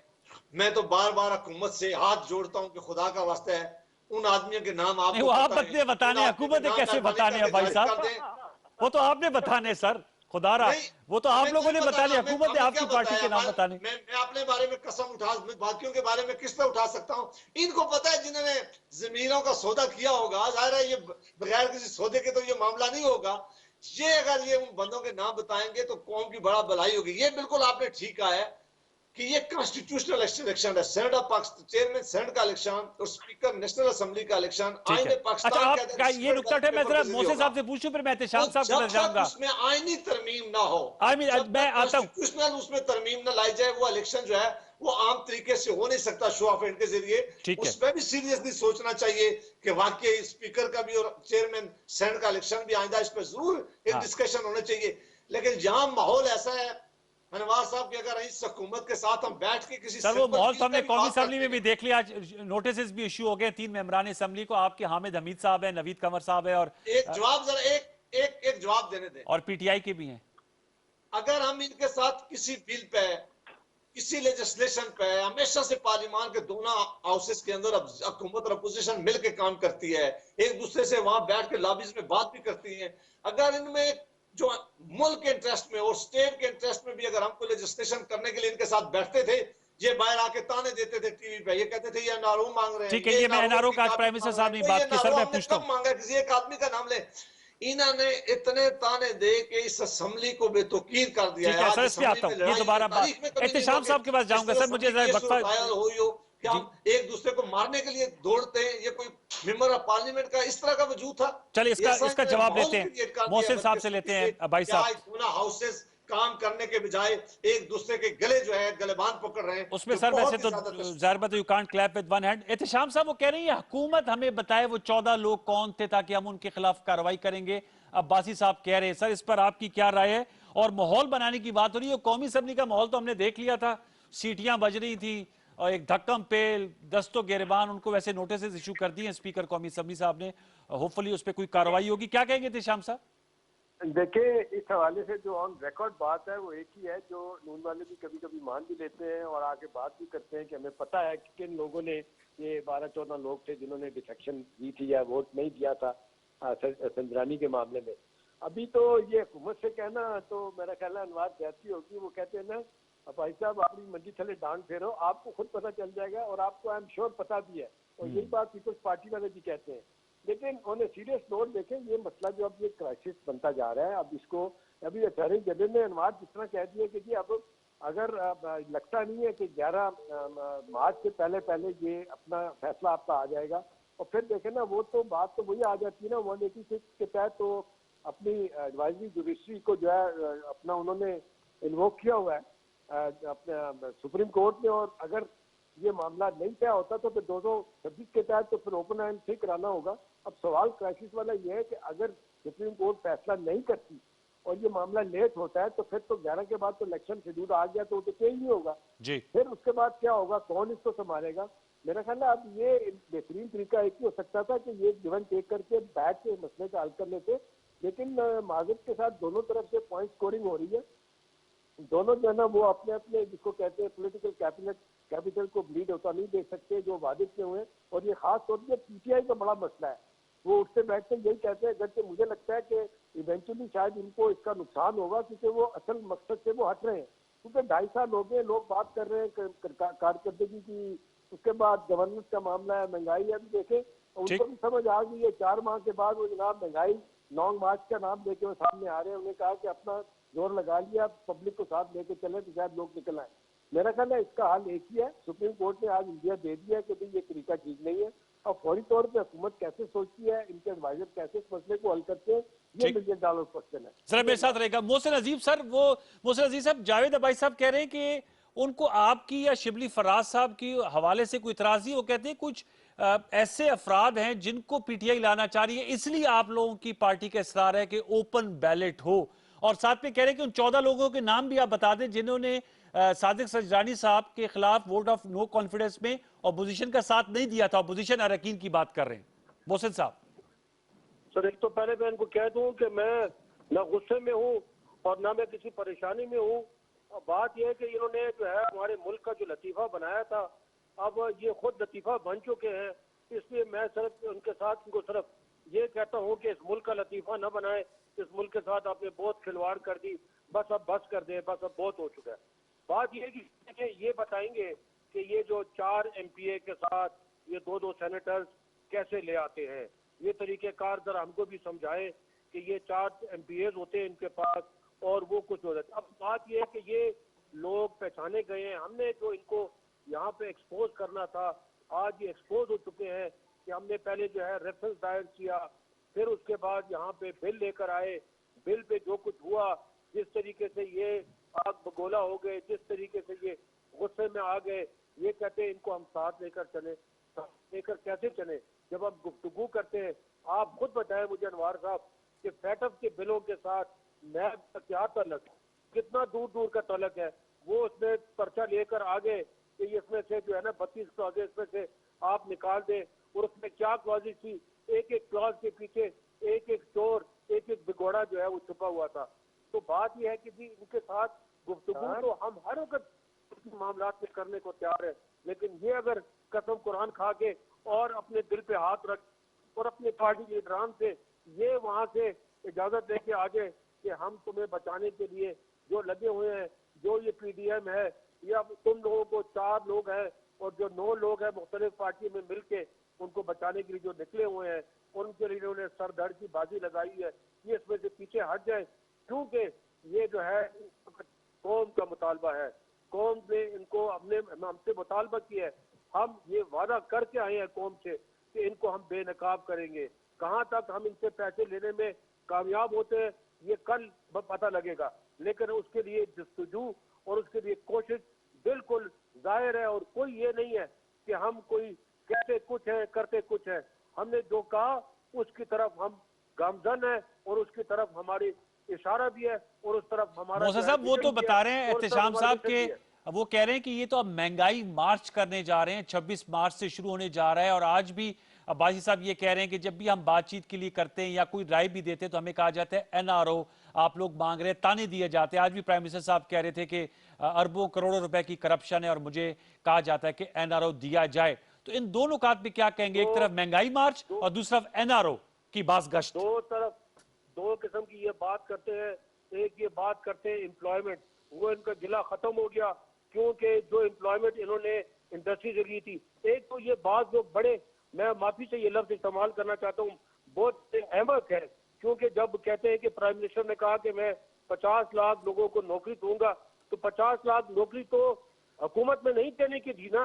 मैं तो बार बार हुकूमत से हाथ जोड़ता हूं कि खुदा का वास्ता है उन आदमियों के नाम नहीं, आपको वो आप पता है, बदले उन बताने, आदमियों के हुकूमत नाम कैसे मेहरबानी बताने हैं करके भाई जारी कर साहब? दें। वो तो आपने बताने सर, खुदारा। नहीं, वो तो आप हमें लोगों क्यों ने बताने, बताना, हुकूमत है हमें क्या आपकी पार्टी बताया? के नाम बताने। मैं अपने बारे में कसम उठा, बाकियों के बारे में किस तरह उठा सकता हूँ? इनको पता है, जिन्होंने जमीनों का सौदा किया होगा, जाहिर है ये बगैर किसी सौदे के तो ये मामला नहीं होगा। ये अगर ये उन बंदों के नाम बताएंगे तो कौम की बड़ा भलाई होगी। ये बिल्कुल आपने ठीक कहा है कि ये कॉन्स्टिट्यूशनल इलेक्शन है, senate of Pakistan, chairman senate का इलेक्शन और स्पीकर नेशनल असेंबली का इलेक्शन ठीक है। आईने अच्छा, पाकिस्तान के आप ये अंदर नुकता उठे, मैं पेपर जरा के जरिए मोसे होगा। साहब से पूछूं, फिर मैं तो एहतेशाम साहब के जब पास तक जाऊंगा। उसमें आईनी तरमीम ना हो, आई मीन, जब मैं तक आता हूं। कॉन्स्टिट्यूशनल उसमें तरमीम ना लाई जाए, वो इलेक्शन जो है वो आम तरीके से हो नहीं सकता शो ऑफ हैंड के जरिए। ठीक है। उसमें भी सीरियसली सोचना चाहिए कि वाकई स्पीकर का भी और चेयरमैन सेनेट का इलेक्शन भी आइंदा इस पर जरूर एक हाँ डिस्कशन होना चाहिए। लेकिन जहां माहौल ऐसा है अनवार साहब कि अगर इस हुकूमत के साथ हम बैठ के किसी सर, वो सिंपल माहौल तो चीज पे हमने भी कौमी बात असम्बली करते में भी हैं। देख लिया। आज नोटिस भी इशू हो गए 3 मेंबरान असम्बली को, आपके हामिद हमीद साहब है, नवीद कंवर साहब है एक जवाब जरा एक जवाब देने दें। और पीटीआई के भी हैं। अगर हम इनके साथ किसी बिल पे, किसी लेजिस्लेशन पे, हमेशा से पार्लियामान के दोनों हाउसेस के अंदर अब हुकूमत और अपोजिशन मिलकर काम करती है, एक दूसरे से वहां बैठ के लॉबीज में बात भी करती है। अगर इनमें जो मुल्क के इंटरेस्ट में और स्टेट के इंटरेस्ट में भी अगर हमको लेजिस्लेशन करने के लिए इनके साथ बैठते थे, ये बाहर आके ताने देते थे टीवी पे, ये कहते थे ये एनआरओ मांग रहे हैं, ठीक है, ये ये मैं एनआरओ एनआरओ की का आज कॉपी प्राइम मिनिस्टर मांग रहे साहब हैं। ने तो ये बात की, सर एनआरओ मैं हमने पूछता कब हूं। मांगा? किसी एक आदमी का नाम ले। इन्होंने इतने ताने दे के इस असेंबली को बेतौकीर कर दिया ठीक है। है आज सर, इस पे असेंबली आता में हूं, ये लड़ाई दोबारा बात तारीख में कभी नहीं हुआ एहतेशाम साहब के पास कि इस जाऊंगा। तरह सर, मुझे असेंबली की ये वक्फा, सूरत हाल हुई हो कि जी हम एक दूसरे को मारने के लिए दौड़ते हैं। ये कोई मेंबर ऑफ पार्लियामेंट का इस तरह का वजूद था? चलिए ये इसका ऐसा इसका इन्होंने जवाब माहौल लेते हैं। क्रिएट कर दिया मोहसिन साहब से बदकिस्मती लेते से हैं भाई कि साहब। आज दोनों हाउसेस काम करने के बजाय एक दूसरे के गले जो है गलेबान पकड़ रहे हैं, उसमें जो सर वैसे बहुत ही तो ज्यादा जाहिर बात है, you can't clap with one hand. Ehtesham साहब वो कह रही है हुकूमत हमें बताए वो 14 लोग कौन थे ताकि हम उनके खिलाफ कार्रवाई करेंगे। अब्बासी साहब कह रहे हैं। सर, इस पर आपकी क्या राय है? और माहौल बनाने की बात हो रही है, कौमी असम्बली का माहौल तो हमने देख लिया था, सीटियां बज रही थी और एक धक्कम पेल दस्तो गिरबान, उनको वैसे नोटिस इशू कर दिए स्पीकर कौमी असम्बली साहब ने। होपफुली उस पर कोई कार्रवाई होगी। क्या कहेंगे एहतेशाम साहब? देखिए, इस हवाले से जो ऑन रिकॉर्ड बात है वो एक ही है, जो नून वाले भी कभी कभी मान भी लेते हैं और आगे बात भी करते हैं कि हमें पता है कि किन लोगों ने, ये 12-14 लोग थे जिन्होंने डिफेक्शन दी थी या वोट नहीं दिया था संजरानी के मामले में। अभी तो ये हुकूमत से कहना तो मेरा ख्याल है अनवार कहती होगी, वो कहते हैं ना भाई साहब अपनी मंडी थले डांड फेरो, आपको खुद पता चल जाएगा और आपको आई एम श्योर पता भी है, और यही बात पीपल्स पार्टी वाले भी कहते हैं। लेकिन ऑन ए सीरियस नोट देखें, ये मसला जो अब ये क्राइसिस बनता जा रहा है, अब इसको अभी अटॉर्नी जनरल ने अनवार जितना कह दिया कि जी अब अगर लगता नहीं है कि 11 मार्च से पहले पहले ये अपना फैसला आपका आ जाएगा, और फिर देखें ना वो तो बात तो वही आ जाती है ना 186 के तहत, तो अपनी एडवाइजरी जुडिशरी को जो है अपना उन्होंने इन्वोक किया हुआ है अपने सुप्रीम कोर्ट में, और अगर ये मामला नहीं तय होता तो फिर 226 के तहत तो फिर ओपन एंड ठीक कराना होगा। अब सवाल क्राइसिस वाला ये है कि अगर सुप्रीम कोर्ट फैसला नहीं करती और ये मामला लेट होता है तो फिर तो 11 के बाद तो इलेक्शन शेड्यूल आ गया तो चेंज नहीं होगा जी। फिर उसके बाद क्या होगा, कौन इसको संभालेगा? मेरा ख्याल है अब ये बेहतरीन तरीका एक ही हो सकता था कि ये गिवन टेक करके बैठ के मसले का हल कर लेते, लेकिन माजिद के साथ दोनों तरफ से पॉइंट स्कोरिंग हो रही है, दोनों जो है ना वो अपने अपने जिसको कहते हैं पॉलिटिकल कैपिटल को ब्लीड होता नहीं देख सकते जो वादे किए हुए हैं, और ये खास तौर पर पीटीआई का बड़ा मसला है। वो उठते बैठते यही कहते हैं, अगर मुझे लगता है कि इवेंचुअली शायद इनको इसका नुकसान होगा क्योंकि वो असल मकसद से वो हट रहे हैं, क्योंकि 2.5 साल हो गए लोग बात कर रहे हैं कारकर्दगी की, उसके बाद गवर्नेंस का मामला है, महंगाई है, अभी देखें उनको भी समझ आ गई है 4 माह के बाद वो जनाब महंगाई लॉन्ग मार्च का नाम लेके वो सामने आ रहे हैं, उन्हें कहा कि अपना जोर लगा लिया, पब्लिक को साथ लेके चले तो शायद लोग निकल आए। मेरा ख्याल है इसका हल एक ही है, सुप्रीम कोर्ट ने आज इंडिया दे दिया है कि भाई ये तरीका ठीक नहीं है, और फौरी तौर पे हुकूमत कैसे सोचती है, इनके एडवाइजर कैसे इस मसले को हल करते हैं, ये $1 मिलियन क्वेश्चन है। जरा मेरे साथ रहेगा मोहसिन अजीब सर, वो मोहसिन अजीब साहब, जावेद अबाई साहब कह रहे हैं कि उनको आपकी या शिबली फराज साहब की हवाले से कोई इतराजी, वो कहते हैं कुछ ऐसे अफराद हैं जिनको पीटीआई लाना चाह रही है, इसलिए आप लोगों की पार्टी का इसरार है कि ओपन बैलेट हो, और साथ में कह रहे हैं कि उन 14 लोगों के नाम भी आप बता दें जिन्होंने सादिक सजरानी साहब के खिलाफ वोट ऑफ नो कॉन्फिडेंस में अपोजिशन का साथ नहीं दिया था, अपोजिशन अरकान की बात कर रहे हैं मोहसिन साहब। सर एक तो पहले मैं इनको कह दूं कि मैं ना गुस्से में हूं और ना मैं किसी परेशानी में हूं, बात यह है कि इन्होंने जो है हमारे मुल्क का जो लतीफा बनाया था, अब ये खुद लतीफा बन चुके हैं, इसलिए मैं सिर्फ उनके साथ इनको सिर्फ ये कहता हूं कि इस मुल्क का लतीफा न बनाए, इस मुल्क के साथ आपने बहुत खिलवाड़ कर दी, बस अब बस कर दे, बस अब बहुत हो चुका है। बात यह कि ये बताएंगे कि ये जो 4 एमपीए के साथ ये 2-2 सेनेटर्स कैसे ले आते हैं, ये तरीकेकार जरा हमको भी समझाएं कि ये 4 एमपीए होते हैं इनके पास और वो कुछ हो जाता है। अब बात यह है कि ये लोग पहचाने गए हैं, हमने जो इनको यहाँ पे एक्सपोज करना था आज ये एक्सपोज हो चुके हैं कि हमने पहले जो है रेफरेंस दायर किया, फिर उसके बाद यहाँ पे बिल लेकर आए, बिल पे जो कुछ हुआ, जिस तरीके से ये आग बगोला हो गए, जिस तरीके से ये गुस्से में आ गए, ये कहते हैं इनको हम साथ लेकर चले, साथ लेकर कैसे चले जब आप गुफ्तगू करते हैं? आप खुद बताएं मुझे अनवार साहब कि फैटफ के बिलों के साथ नैब का क्या तल्लक, कितना दूर दूर का तल्लक है, वो उसमें पर्चा लेकर आ गए कि इसमें से जो है ना 32 क्लॉज इसमें से आप निकाल दें, और उसमें क्या क्लॉजेज थी, एक एक क्लॉज के पीछे एक एक चोर, एक एक बिगोड़ा जो है वो छुपा हुआ था। तो बात यह है कि जी इनके साथ गुफ्तगू तो हम हर वक्त मामला में करने को तैयार है, लेकिन ये अगर कसम कुरान खा के और अपने दिल पे हाथ रख और अपने पार्टी लीडरान से ये वहां से इजाजत लेके आ जाए कि हम तुम्हें बचाने के लिए जो लगे हुए हैं, जो ये पीडीएम है या तुम लोगों को 4 लोग हैं और जो 9 लोग हैं मुख्तलिफ पार्टी में मिलके उनको बचाने के लिए जो निकले हुए हैं, उनके लिए इन्होंने सरदर्द की बाजी लगाई है, ये इसमें से पीछे हट जाए, क्योंकि ये जो है कौम का मुतालबा है, कौम ने इनको हमसे मुतालबा किया है, हम ये वादा करके आए हैं कौम से कि इनको हम बेनकाब करेंगे। कहाँ तक हम इनसे पैसे लेने में कामयाब होते हैं ये कल पता लगेगा, लेकिन उसके लिए जस्तजू और उसके लिए कोशिश बिल्कुल जाहिर है, और कोई ये नहीं है कि हम कोई कहते कुछ है करते कुछ है। हमने जो कहा उसकी तरफ हम गामजन है और उसकी तरफ हमारी इशारा भी है और उस तरफ हमारा मौसा साहब वो तो बता रहे हैं एहतशाम साहब के, वो कह रहे हैं कि ये तो अब महंगाई मार्च करने जा रहे हैं, 26 मार्च से शुरू होने जा रहा है, और आज भी अब्बासी साहब ये कह रहे हैं कि जब भी हम बातचीत के लिए करते हैं या कोई राय भी देते हैं तो हमें कहा जाता है एनआरओ आप लोग मांग रहे हैं, ताने दिए जाते हैं। आज भी प्राइम मिनिस्टर साहब कह रहे थे कि अरबों करोड़ों रुपए की करप्शन है और मुझे कहा जाता है कि एनआरओ दिया जाए। तो इन दोनों बात पे क्या कहेंगे? एक तरफ महंगाई मार्च और दूसरी तरफ एनआरओ की बास गश्त। दो किस्म की ये बात करते हैं। एक ये बात करते हैं एम्प्लॉयमेंट, वो इनका गिला खत्म हो गया क्योंकि जो एम्प्लॉयमेंट इन्होंने इंडस्ट्री से ली थी। एक तो ये बात जो बड़े, मैं माफी से ये लफ्ज इस्तेमाल करना चाहता हूँ, बहुत अहमक है, क्योंकि जब कहते हैं कि प्राइम मिनिस्टर ने कहा कि मैं 50 लाख लोगों को नौकरी दूंगा, तो 50 लाख नौकरी तो हुकूमत में नहीं देने की थी ना।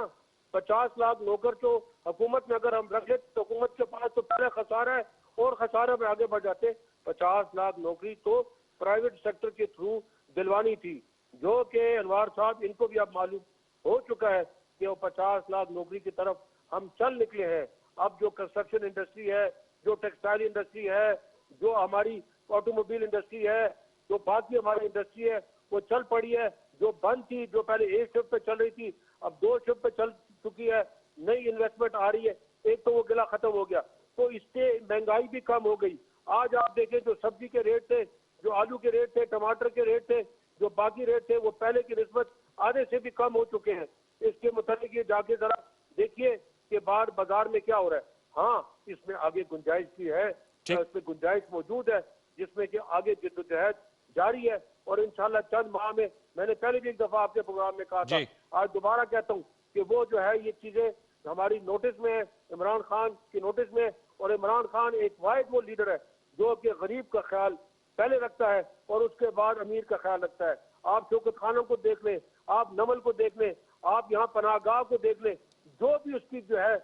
50 लाख नौकर तो हुकूमत में अगर हम रख लेते तो हुकूमत के पास तो पहले खसारा है और खसारे में आगे बढ़ जाते। 50 लाख नौकरी तो प्राइवेट सेक्टर के थ्रू दिलवानी थी, जो कि अनवार साहब इनको भी अब मालूम हो चुका है कि वो 50 लाख नौकरी की तरफ हम चल निकले हैं। अब जो कंस्ट्रक्शन इंडस्ट्री है, जो टेक्सटाइल इंडस्ट्री है, जो हमारी ऑटोमोबाइल इंडस्ट्री है, जो बाकी हमारी इंडस्ट्री है, वो चल पड़ी है। जो बंद थी, जो पहले एक शिफ्ट पे चल रही थी, अब 2 शिफ्ट पे चल चुकी है, नई इन्वेस्टमेंट आ रही है। एक तो वो गिला खत्म हो गया, तो इससे महंगाई भी कम हो गई। आज आप देखें जो सब्जी के रेट थे, जो आलू के रेट थे, टमाटर के रेट थे, जो बाकी रेट थे, वो पहले की निस्बत आधे से भी कम हो चुके हैं। इसके मुताबिक ये जाके जरा देखिए कि बाजार में क्या हो रहा है। हाँ, इसमें आगे गुंजाइश भी है, इसमें गुंजाइश मौजूद है, जिसमें कि आगे जिद्दोजहद जारी है। और इंशाल्लाह चंद माह में, मैंने पहले भी एक दफा आपके प्रोग्राम में कहा था, आज दोबारा कहता हूँ कि वो जो है ये चीजें हमारी नोटिस में है, इमरान खान की नोटिस में। और इमरान खान एक वाहिद वो लीडर है जो कि गरीब का ख्याल पहले रखता है और उसके बाद अमीर का ख्याल रखता है। आप शौकत खानों को देख लें, आप नमल को देख लें, आप यहाँ पनाहगाह को देख लें, जो भी उसकी जो है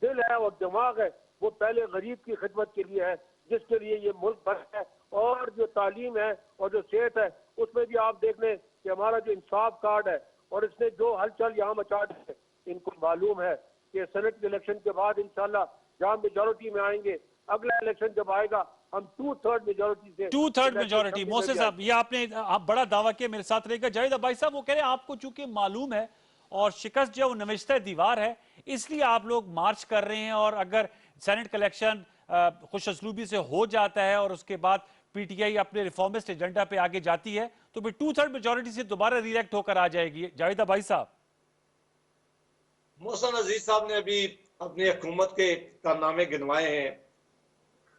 दिल है और दिमाग है, वो पहले गरीब की खिदमत के लिए है, जिसके लिए ये मुल्क बना है। और जो तालीम है और जो सेहत है, उसमें भी आप देख लें कि हमारा जो इंसाफ कार्ड है और इसने जो हलचल यहाँ मचा दी है, इनको मालूम है कि सेनेट के इलेक्शन के बाद इंशाल्लाह जहाँ मेजोरिटी में आएंगे, अगला इलेक्शन जब आएगा हम 2/3 मेजोरिटी से 2/3 मेजोरिटी। मोहसिन साहब, ये आपने आप बड़ा दावा किया, मेरे साथ रहेगा जाहिद अब्बासी साहब। वो कह रहे हैं आपको चूंकि मालूम है और शिकस्त जो नविश्ता दीवार है, इसलिए आप लोग मार्च कर रहे हैं। और अगर सेनेट का इलेक्शन खुशअस्लूबी से हो जाता है और उसके बाद पीटीआई अपने रिफॉर्मिस्ट एजेंडा पे आगे जाती है, तो फिर 2/3 मेजोरिटी से दोबारा रिएक्ट होकर आ जाएगी। जाहिद अब्बासी साहब, मोहसिन अजीज साहब ने अभी अपनी हुकूमत के कारनामे गिनवाए हैं।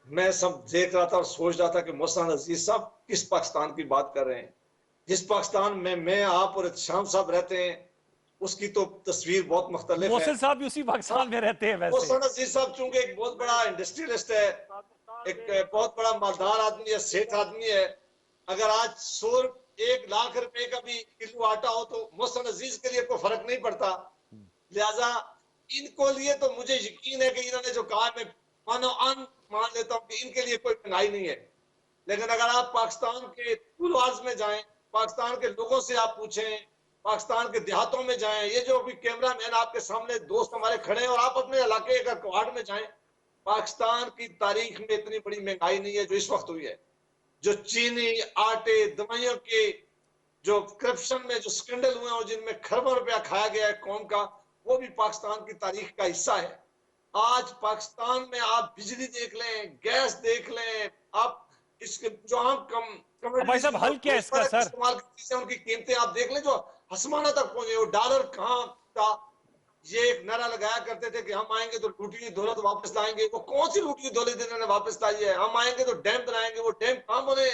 मैं सब देख रहा था और सोच रहा था कि मोहसिन अजीज साहब किस पाकिस्तान की बात कर रहे हैं। जिस पाकिस्तान में मैं, आप और शाम साहब रहते हैं, उसकी तो तस्वीर बहुत मुख्तलिफ है। मोहसिन साहब भी उसी पाकिस्तान में रहते हैं वैसे। मोहसिन अजीज साहब चूंकि एक बहुत बड़ा इंडस्ट्रियलिस्ट है, एक बहुत बड़ा मालदार आदमी है, सेठ आदमी है। अगर आज 1 लाख रुपए का भी किलो आटा हो तो मोहसिन अजीज के लिए कोई फर्क नहीं पड़ता। लिहाजा इनको लिए तो मुझे यकीन है कि इन्होंने जो कहा, मैं मानो मान लेता हूं कि इनके लिए कोई महंगाई नहीं है। लेकिन अगर आप पाकिस्तान के टूलवार्स में जाएं, पाकिस्तान के लोगों से आप पूछें, पाकिस्तान के देहातों में जाएं, ये जो अभी कैमरा मैन आपके सामने दोस्त हमारे खड़े हैं, और आप अपने इलाके का क्वार्ड में जाएं, पाकिस्तान की तारीख में इतनी बड़ी महंगाई नहीं है जो इस वक्त हुई है। जो चीनी, आटे, दवाइयों के जो करप्शन में जो स्कैंडल हुए और जिनमें खरबों रुपया खाया गया है कौम का, वो भी पाकिस्तान की तारीख का हिस्सा है। आज पाकिस्तान में आप बिजली देख लें, गैस देख लें, आप इसके जो आम भाई साहब हल क्या है इसका सर? इस्तेमाल करती हैं उनकी कीमतें आप देख लें जो आसमाना तक पहुंचे। वो डॉलर कहाँ था, ये एक नारा लगाया करते थे कि हम आएंगे तो लूटी हुई दौलत वापस लाएंगे। वो कौन सी लूटी हुई दौलत इन्होंने वापस लाई है? हम आएंगे तो डैम बनाएंगे, वो डैम कहाँ बने?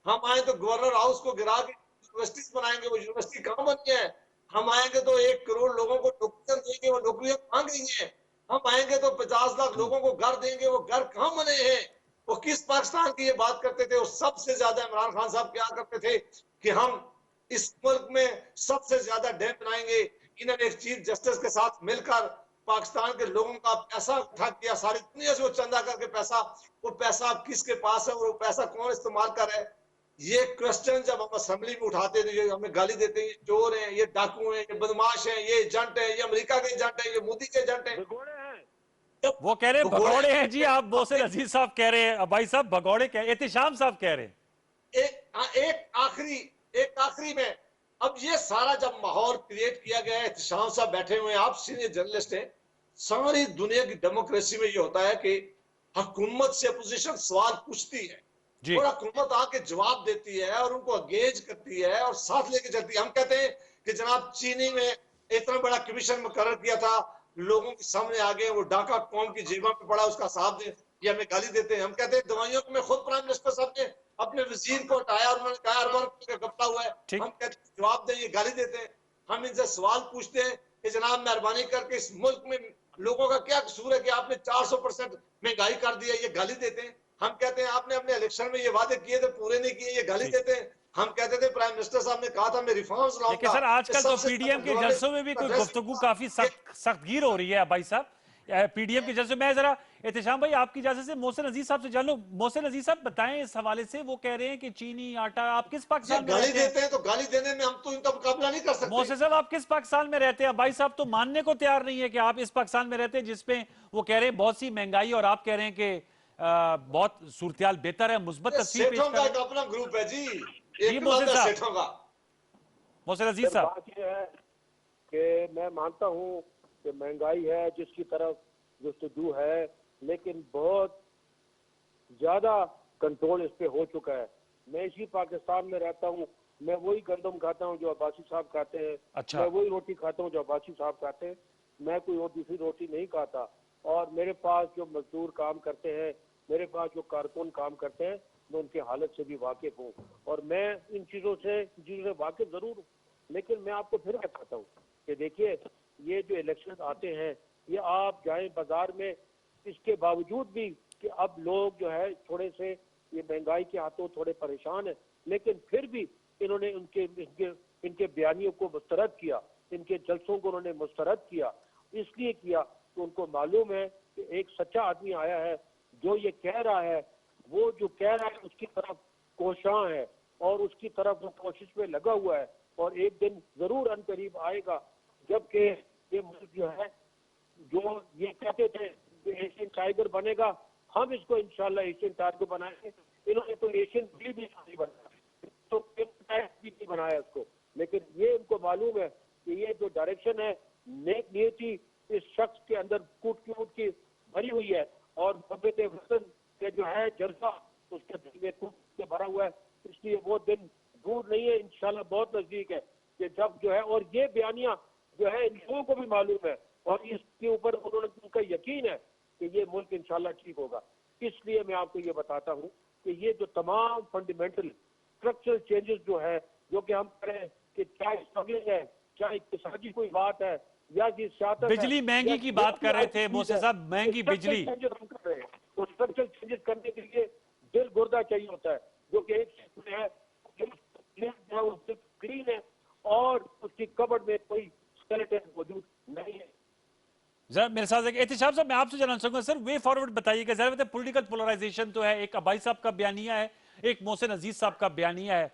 हम आए तो गवर्नर हाउस को गिरा के यूनिवर्सिटीज बनाएंगे, वो यूनिवर्सिटी कहाँ बनी है? हम आएंगे तो 1 करोड़ लोगों को नौकरियां देंगे, वो नौकरियां कहाँ गई हैं? हम आएंगे तो 50 लाख लोगों को घर देंगे, वो घर कहाँ बने हैं? वो किस पाकिस्तान की ये बात करते थे? और सबसे ज्यादा इमरान खान साहब क्या करते थे कि हम इस मुल्क में सबसे ज्यादा डैम बनाएंगे। इन्होंने एक चीफ जस्टिस के साथ मिलकर पाकिस्तान के लोगों का पैसा उठा किया, सारी दुनिया से वो चंदा करके पैसा, वो पैसा किसके पास है और वो पैसा कौन इस्तेमाल कर रहा है? ये क्वेश्चन जब हम असेंबली में उठाते थे, हमें गाली देते हैं, ये चोर हैं, ये डाकू हैं, ये बदमाश हैं, ये एजेंट हैं, ये अमेरिका के एजेंट हैं, ये मोदी के एजेंट हैं। वो कह रहे हैं भगौड़े हैं जी। आप मोहसिन अजीज साहब कह रहे हैं, भाई साहब भगौड़े कह, एहतिशाम साहब कह रहे हैं। एक आखिरी में, अब ये सारा जब माहौल क्रिएट किया गया है, एहतिशाम साहब बैठे हुए हैं, आप सीनियर जर्नलिस्ट हैं, सारी दुनिया की डेमोक्रेसी में ये होता है कि हुकूमत से अपोजिशन सवाल पूछती है और हुकूमत आके जवाब देती है और उनको अगेंज करती है और साथ लेके चलती है। हम कहते हैं कि जनाब चीनी में इतना बड़ा कमीशन मुकर्रर किया था, लोगों के सामने आ गए, वो डाका कौम की जेबा में पड़ा, उसका साहब ने ये हमें गाली देते हैं। हम कहते हैं दवाइयों को, मैं खुद प्राइम मिनिस्टर साहब ने अपने वजीर को हटाया और उन्होंने कहा अरबों रुपए का घपला हुआ है। ठीक। हम कहते हैं जवाब दें, ये गाली देते हैं। हम इनसे सवाल पूछते हैं कि जनाब मेहरबानी करके इस मुल्क में लोगों का क्या कसूर है कि आपने 400% महंगाई कर दी है, ये गाली देते हैं। हम कहते हैं आपने अपने इलेक्शन में ये वादे किए थे पूरे नहीं किए, ये गाली जी। देते हैं। हम कहते थे प्राइम मिनिस्टर साहब ने कहा था मैं रिफॉर्म्स लेकिन लाऊंगा, सर आजकल तो सबसे पीडीएम के ज्यादा जलसों में भी कोई गुफ्तगू काफी सख्तगीर हो रही है भाई साहब। पीडीएम के जलसों में जरा एहतशाम भाई आपकी इजाजत से मोहसिन अजीज साहब से जान लो। मोहसिन अजीज साहब बताएं इस हवाले से, वो कह रहे हैं कि चीनी आटा, आप किस ये पाकिस्तान में गाली रहते हैं? देते हैं तो गाली देने में हम तो इनका मुकाबला नहीं कर सकते। मोहसिन साहब आप किस पाकिस्तान में रहते हैं? भाई साहब तो मानने को तैयार नहीं है कि आप इस पाकिस्तान में रहते हैं जिसमें वो कह रहे हैं बहुत सी महंगाई और आप कह रहे हैं कि बहुत सूरत बेहतर है, मुस्बत तस्वीर पेश सेठों कर का रहे एक हैं। अपना ग्रुप है जी, जी एक मोहसिन है साहब, सेठों का। मोहसिन अजीज सर साहब। बात यह है कि मैं मानता हूँ कि महंगाई है जिसकी तरफ जुस्तजू है, लेकिन बहुत ज्यादा कंट्रोल इस पे हो चुका है। मैं इसी पाकिस्तान में रहता हूँ, मैं वही गंदम खाता हूँ जो अब्बासी साहब खाते हैं, अच्छा। मैं वही रोटी खाता हूँ जो अब्बासी साहब खाते हैं, मैं कोई और दूसरी रोटी नहीं खाता। और मेरे पास जो मजदूर काम करते हैं, मेरे पास जो कारकुन काम करते हैं, मैं उनकी हालत से भी वाकिफ हूँ और मैं इन चीज़ों से वाकिफ ज़रूर हूँ। लेकिन मैं आपको फिर बताता हूँ कि देखिए ये जो इलेक्शन आते हैं, ये आप जाएं बाजार में, इसके बावजूद भी कि अब लोग जो है थोड़े से ये महंगाई के हाथों थोड़े परेशान है, लेकिन फिर भी इन्होंने इनके बयानियों को मुस्तरद किया, इनके जलसों को उन्होंने मुस्तरद किया। इसलिए किया कि उनको मालूम है कि एक सच्चा आदमी आया है जो ये कह रहा है, वो जो कह रहा है उसकी तरफ कोशां है और उसकी तरफ वो कोशिश में लगा हुआ है। और एक दिन जरूर अनकरीब आएगा जबकि ये मुल्क जो है, जो ये कहते थे कि एशियन टाइगर बनेगा, हम इसको इंशाल्लाह एशियन टाइगर बनाएंगे। इन्होंने तो एशियन बिल भी नहीं बनाया, तो भी नहीं बनाया इसको। लेकिन ये इनको मालूम है कि ये जो डायरेक्शन है, नेक नियति इस शख्स के अंदर कूट की भरी हुई है और मोहब्बत वतन के जो है जज्बा उसके दिल में कूट के भरा हुआ है। इसलिए वो दिन दूर नहीं है, इंशाल्लाह बहुत नजदीक है कि जब जो है, और ये बयानियां जो है इन लोगों को भी मालूम है और इसके ऊपर उनका यकीन है कि ये मुल्क इंशाल्लाह ठीक होगा। इसलिए मैं आपको ये बताता हूँ कि ये जो तमाम फंडामेंटल स्ट्रक्चरल चेंजेस जो है, जो कि हम करें कि चाहे स्ट्रगलिंग है, चाहे इक्तिसादी कोई बात है या ये सियासत है, बिजली महंगी की बात कर रहे थे मोहसिन साहब, महंगी बिजली। चेंजेस हम कर रहे हैं, तो स्ट्रक्चरल चेंजेस करने के लिए दिल गुर्दा चाहिए होता है, जो कि एक क्षेत्र है जो ग्रीन है और उसकी कबड़ में कोई स्केलेटन मौजूद नहीं है। जरा मेरे साथ एक एहतिशाम साहब, मैं आपसे जानना चाहूंगा सर, वे फॉरवर्ड बताइएगा जरा। पॉलिटिकल पोलराइजेशन तो है, एक अबाई साहब का बयानिया है, एक मोहसिन अजीज साहब का बयानिया है।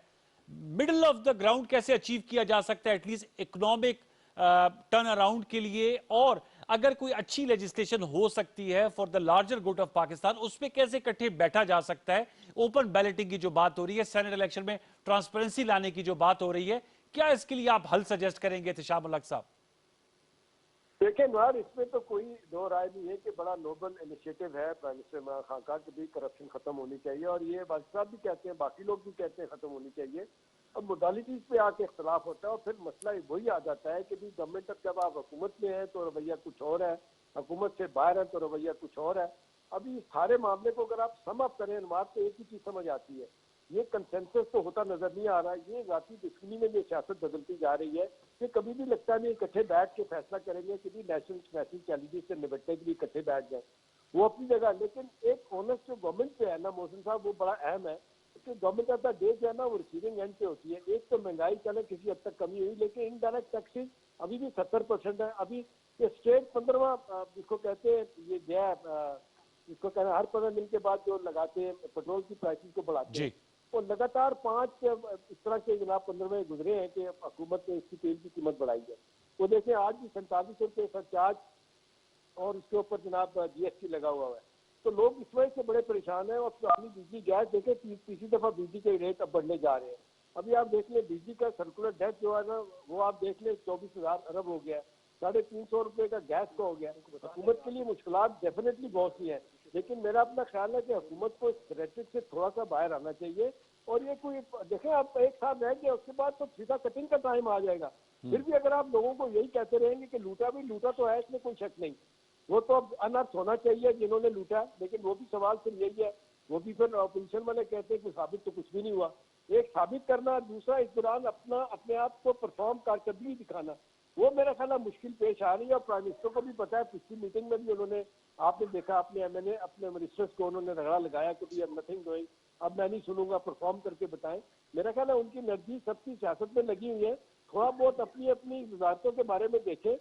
मिडल ऑफ द ग्राउंड कैसे अचीव किया जा सकता है एटलीस्ट इकोनॉमिक टर्न अराउंड के लिए, और अगर कोई अच्छी लेजिस्लेशन हो सकती है for the larger good of Pakistan, उस पर कैसे इकट्ठे बैठा जा सकता है? ओपन बैलेटिंग की जो बात हो रही है, सेनेट इलेक्शन में ट्रांसपेरेंसी लाने की जो बात हो रही है, क्या इसके लिए आप हल सजेस्ट करेंगे एहतिशाम उल हक साहब? देखिए नवार, इसमें तो कोई दो राय नहीं है कि बड़ा नोबल इनिशिएटिव है प्राइम मिनिस्टर इमरान खान का कि भी करप्शन खत्म होनी चाहिए, और ये बादशाह साहब भी कहते हैं, बाकी लोग भी कहते हैं खत्म होनी चाहिए। अब मोडालिटीज पे आके इख्तलाफ होता है और फिर मसला वही आ जाता है कि भी गवर्नमेंट, अब जब आप हुकूमत में है तो रवैया कुछ और है, हुकूमत से बाहर है तो रवैया कुछ और है। अभी सारे मामले को अगर आप सम अप करें अनवार, तो एक ही चीज समझ आती है, ये कंसेंसस तो होता नजर नहीं आ रहा, ये जाती दुश्मनी में जो सियासत बदलती जा रही है। ये कभी भी लगता नहीं इकट्ठे बैठ के फैसला करेंगे कि भी नेशनल चैलेंजेस से निपटने के लिए इकट्ठे बैठ जाए, वो अपनी जगह। लेकिन एक ओनस जो गवर्नमेंट पे है ना मोहसिन साहब, वो बड़ा अहम है कि गवर्नमेंट ऑफ द डे जो है ना वो रिसीविंग एंड पे होती है। एक तो महंगाई चले किसी हद तक कमी हुई, लेकिन इनडायरेक्ट टैक्सेस अभी भी 70% है। अभी ये स्टेट 15वां जिसको कहते हैं ये गया, जिसको कहते हैं हर 15 दिन के बाद जो लगाते हैं पेट्रोल की प्राइसेस को बढ़ाते हैं, वो लगातार 5 इस तरह के जनाब 15 गुजरे हैं कि हुकूमत ने इसकी तेल की कीमत बढ़ाई है। तो देखें आज भी 47 रुपये सरचार्ज और उसके ऊपर जनाब GST लगा हुआ है। तो लोग इस वजह से बड़े परेशान हैं। और पुरानी बिजली गैस देखें, तीसरी दफा बिजली के रेट अब बढ़ने जा रहे हैं। अभी आप देख लें बिजली का सर्कुलर डेट जो है ना, वो आप देख लें 24,000 अरब हो गया, 350 रुपये का गैस का हो गया। हुकूमत के लिए मुश्किलात डेफिनेटली बहुत सी हैं, लेकिन मेरा अपना ख्याल है कि हुकूमत को इस रेटिक से थोड़ा सा बाहर आना चाहिए। और ये कोई देखें, आप एक साथ रह गए उसके बाद तो सीधा कटिंग का टाइम आ जाएगा। फिर भी अगर आप लोगों को यही कहते रहेंगे कि लूटा भी लूटा तो है, इसमें कोई शक नहीं, वो तो अब अनर्थ होना चाहिए जिन्होंने लूटा। लेकिन वो भी सवाल फिर यही है वो भी फिर अपोजिशन वाले कहते हैं कि साबित तो कुछ भी नहीं हुआ। एक साबित करना, दूसरा इस दौरान अपने आप को परफॉर्म कारकर्दगी दिखाना, वो मेरा ख्याल है मुश्किल पेश आ रही है। और प्राइम मिनिस्टर को भी पता है, पिछली मीटिंग में भी उन्होंने, आपने देखा, अपने एमएनए अपने मिनिस्टर्स को उन्होंने रगड़ा लगाया कि वी आर नथिंग डूइंग, अब मैं नहीं सुनूंगा, परफॉर्म करके बताएं। मेरा ख्याल है उनकी एनर्जी सबकी सियासत में लगी हुई है, थोड़ा बहुत अपनी अपनी वजारतों के बारे में देखें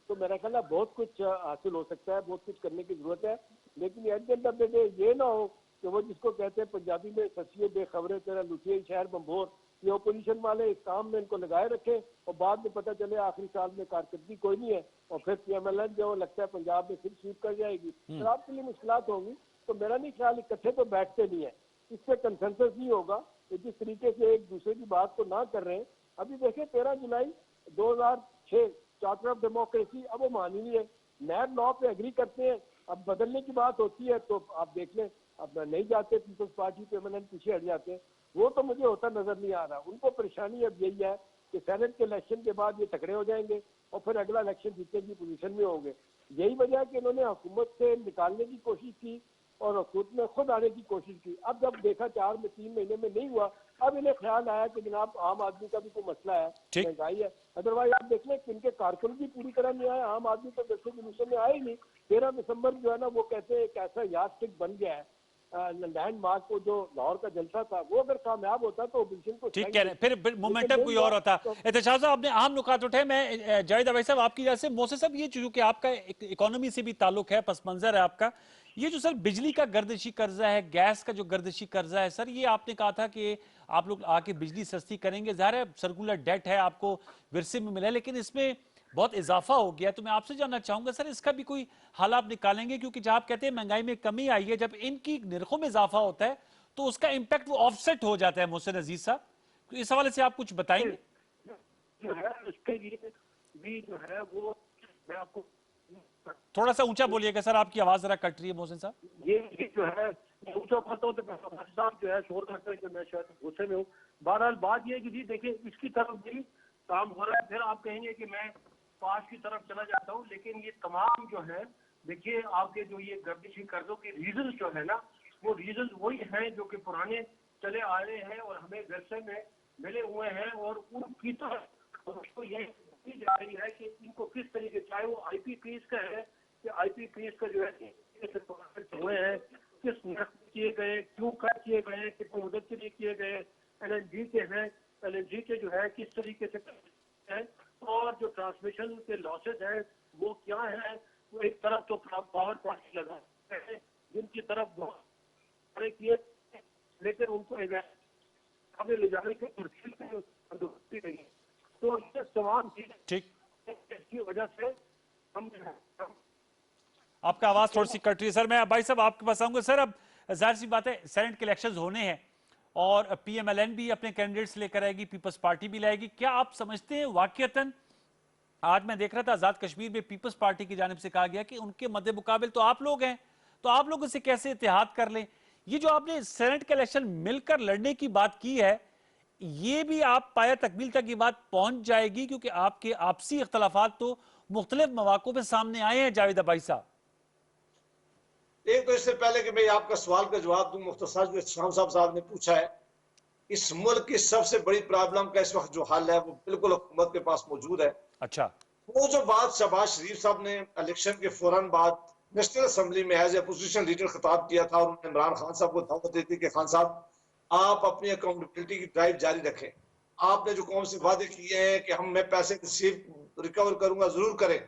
तो मेरा ख्याल है बहुत कुछ हासिल हो सकता है, बहुत कुछ करने की जरूरत है। लेकिन at the end of the day ये ना हो कि वो जिसको कहते हैं पंजाबी में सचिए बेखबरे तेरा लुटिए शहर बम्भोर, ये ओपोजिशन वाले इस काम में इनको लगाए रखे और बाद में पता चले आखिरी साल में कारकर्दगी कोई नहीं है और फिर पीएमएलएन जो लगता है पंजाब में फिर स्वीप कर जाएगी, फिर आपके लिए मुश्किलात होंगी। तो मेरा नहीं ख्याल इकट्ठे तो बैठते नहीं है, इस पे कंसेंसस नहीं होगा कि जिस तरीके से एक दूसरे की बात को ना कर रहे हैं। अभी देखिए 13 जुलाई 2006 चार्टर ऑफ डेमोक्रेसी, अब वो मान ही नहीं है, नैब लॉ पे एग्री करते हैं, अब बदलने की बात होती है तो आप देख लें, अब नहीं जाते पीपल्स पार्टी परमानेंट पीछे हट जाते हैं। वो तो मुझे होता नजर नहीं आ रहा। उनको परेशानी अब यही है कि सेनेट के इलेक्शन के बाद ये तकड़े हो जाएंगे और फिर अगला इलेक्शन जीतने की पोजीशन में होंगे। यही वजह है कि इन्होंने हुकूमत से निकालने की कोशिश की और हुकूमत में खुद आने की कोशिश की। अब जब देखा 3 महीने में नहीं हुआ, अब इन्हें ख्याल आया कि जनाब आम आदमी का भी कोई मसला है, महंगाई है। अदरवाइज आप देख लें कि इनके कारकुन भी पूरी तरह नहीं आए, आम आदमी तो वैसे जुलूसों में आए ही नहीं। 13 दिसंबर जो है ना, वो कहते हैं एक ऐसा यादस्टिक बन गया है लैंडमार्क को, जो लाहौर का जलसा था वो अगर कामयाब होता तो ओपोजिशन को ठीक कह रहे हैं, फिर मोमेंटम कोई और होता। एहतशाम साहब, आपने अहम नुकात उठाए। मैं जाहिद अवैस साहब आपकी वजह से, मोहसिन साहब, ये चूंकि आपका इकोनॉमी से भी ताल्लुक है, पस मंजर है आपका, ये जो सर बिजली का गर्दिशी कर्जा है, गैस का जो गर्दिशी कर्जा है सर, ये आपने कहा था कि आप लोग आके बिजली सस्ती करेंगे, ज़ाहिर है सर्कुलर डेट है, आपको विरसे में मिला है, लेकिन इसमें बहुत इजाफा हो गया। तो मैं आपसे जानना चाहूंगा सर, इसका भी कोई हल आप निकालेंगे? क्योंकि जब आप कहते हैं महंगाई में कमी आई है, जब इनकी निरखों में इजाफा होता है तो उसका इंपैक्ट वो ऑफसेट हो जाता है। मोहसिन अजीज साहब, तो इस हवाले से आप कुछ बताएंगे? जो है उसके लिए भी जो है वो, मैं आपको थोड़ा सा ऊंचा बोलिएगा सर, आपकी आवाज जरा कट रही है मोहसिन साहब। ये जो है ऊंचा बोलता हूँ तो साहब जो है शोर करते हैं कि मैं शायद गुस्से में हूँ। बहरहाल बात ये है कि जी देखिए, इसकी तरफ भी काम हो रहा है, फिर आप कहेंगे कि मैं पास की तरफ चला जाता हूँ, लेकिन ये तमाम जो है देखिए आपके जो ये गर्दिशी कर्जों के रीजन जो है ना, वो रीजन वही हैं जो कि पुराने चले आ रहे हैं और हमें विरसे में मिले हुए हैं, और उनकी तरफ उसको ये की जा रही है कि इनको किस तरीके, चाहे वो आईपीपीएस का है कि आईपीपीएस का जो है हुए हैं, किस नर्क किए गए, क्यों खर्च किए गए, कितनी मदद के लिए किए गए, एलएनजी के हैं, एलएनजी के जो है किस तरीके से है, और जो ट्रांसमिशन के लॉसेज हैं वो क्या है। वो एक तरफ तो पावर प्लांट लगा है जिनकी तरफ बहुत बड़े किए, लेकिन उनको हमें ले जाने के नहीं। तो ये तमाम ठीक, इसकी वजह से हम आपका आवाज थोड़ी सी कट रही है सर। मैं भाई साहब आपके पास आऊंगा सर। अब जाहिर सी बात है, सेनेट के इलेक्शंस होने हैं और पीएमएलएन भी अपने कैंडिडेट्स लेकर आएगी, पीपल्स पार्टी भी लाएगी। क्या आप समझते हैं वाकईतन, आज मैं देख रहा था आजाद कश्मीर में पीपल्स पार्टी की जानिब से कहा गया कि उनके मद्दे मुकाबिल तो आप लोग हैं, तो आप लोग इससे कैसे इत्तेहाद कर लें? ये जो आपने सेनेट के इलेक्शन मिलकर लड़ने की बात की है, ये भी आप पाया तकमील तक ये बात पहुंच जाएगी? क्योंकि आपके आपसी इख्तलाफात तो मुख्तलिफ मौकों पर सामने आए हैं जावेद भाई साहब। एक तो इससे पहले कि मैं आपका सवाल का जवाब दूं, मुख्तसर जो शाम साहब ने पूछा है, इस मुल्क की सबसे बड़ी प्रॉब्लम का इस वक्त जो हल है वो बिल्कुल हुकूमत के पास मौजूद है। अच्छा, वो जो बात शहबाज शरीफ साहब ने इलेक्शन के फौरन बाद नेशनल असेंबली में एज ए अपोजिशन लीडर खिताब किया था और उन्होंने इमरान खान साहब को दावत दी थी कि खान साहब आप अपनी अकाउंटेबिलिटी की ड्राइव जारी रखें, आपने जो कौम से वादे किए हैं कि हम मैं पैसे रिकवर करूंगा, जरूर करें,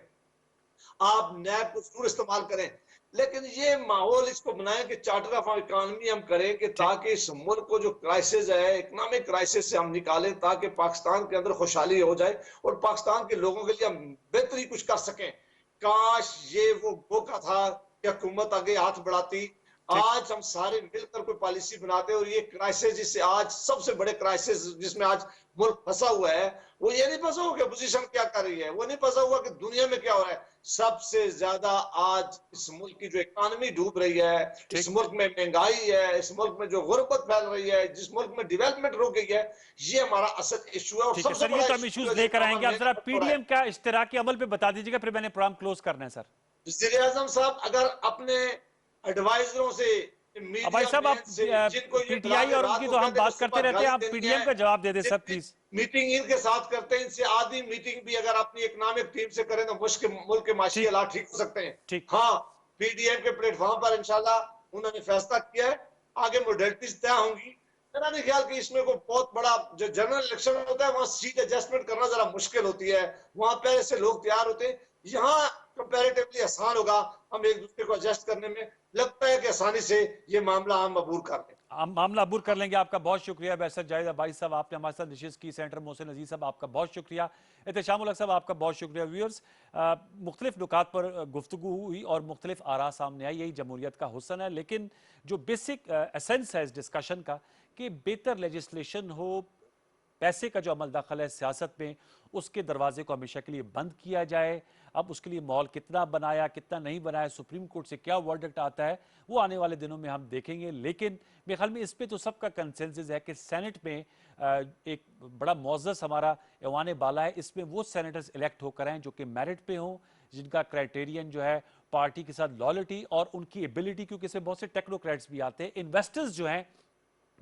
आप नैब को जरूर इस्तेमाल करें। लेकिन ये माहौल इसको बनाए कि चार्टर ऑफ इकोनॉमी हम करें कि ताकि इस मुल्क को जो क्राइसिस है, इकोनॉमिक क्राइसिस से हम निकालें, ताकि पाकिस्तान के अंदर खुशहाली हो जाए और पाकिस्तान के लोगों के लिए हम बेहतरी कुछ कर सकें। काश ये वो मौका था कि हुकूमत आगे हाथ बढ़ाती। आज हम सारे मिलकर कोई पॉलिसी बनाते और ये क्राइसिस, जिससे आज सबसे बड़े क्राइसिस जिसमें आज मुल्क फंसा हुआ है, वो ये नहीं फंसा हुआ कि अपोजिशन क्या कर रही है, वो नहीं फंसा हुआ कि दुनिया में क्या हो रहा है। सबसे ज्यादा आज इस मुल्क की जो इकोनॉमी डूब रही है, इस मुल्क में महंगाई है, इस मुल्क में जो गुर्बत फैल रही है, जिस मुल्क में डेवलपमेंट रुक गई है, ये हमारा असल इशू है। और सबसे बड़ा हम इश्यूज लेकर आएंगे। आप जरा पीडीएम का इश्तिराकी अमल पे बता दीजिएगा, फिर मैंने प्रोग्राम क्लोज करना है सर। वज़ीर-ए-आज़म साहब अगर अपने एडवाइजरों से अब भाई साहब, आप जिनको ये पीटीआई और उनकी तो हम बात करते रहते हैं, आप पीडीएम का जवाब दे दे सर प्लीज। मीटिंग इनके साथ करते हैं, इनसे आधी मीटिंग भी अगर अपनी इकोनॉमिक टीम से करें तो मुश्किल मुल्क के माशी ठीक हालात ठीक हो सकते हैं। ठीक। हाँ, पीडीएम के प्लेटफॉर्म पर इंशाल्लाह उन्होंने फैसला किया है, आगे मोडेलिटीज तय होंगी। मेरा नहीं ख्याल कि इसमें कोई बहुत बड़ा, जो जनरल इलेक्शन होता है वहां सीट एडजस्टमेंट करना जरा मुश्किल होती है, वहां पहले से लोग तैयार होते हैं। यहाँ कंपैरेटिवली आसान होगा, हम एक दूसरे को एडजस्ट करने में लगता है कि आसानी से ये मामला हम अबूर कर लें। हम मामला अबूर कर लेंगे। आपका बहुत शुक्रिया बैरिस्टर जाहिद अब्बासी साहब, आपने हमारे साथ नशिस्त की। सेनेटर मोहसिन अजीज साहब, आपका बहुत शुक्रिया। एहतशाम उल हक साहब, आपका बहुत शुक्रिया। व्यूअर्स, मुख्तलिफ नुकात पर गुफ्तगू हुई और मुख्तलिफ आरा सामने आई, यही जमहूरियत का हुस्न है। लेकिन जो बेसिक एसेंस है इस डिस्कशन का, कि बेहतर लेजिस्लेशन हो, पैसे का जो अमल दाखिल है सियासत में, उसके दरवाजे को हमेशा के लिए बंद किया जाए। अब उसके लिए माहौल कितना बनाया, कितना नहीं बनाया, सुप्रीम कोर्ट से क्या वर्डिक्ट आता है, वो आने वाले दिनों में हम देखेंगे। लेकिन मेरे ख्याल में इस पे तो सबका कंसेंसस है कि सेनेट में एक बड़ा मुअज़्ज़ज़ हमारा ऐवान बाला है, इसमें वो सेनेटर्स इलेक्ट होकर आए जो कि मेरिट पे हों, जिनका क्राइटेरियन जो है पार्टी के साथ लॉयल्टी और उनकी एबिलिटी, क्योंकि इसमें बहुत से टेक्नोक्रेट्स भी आते हैं, इन्वेस्टर्स जो हैं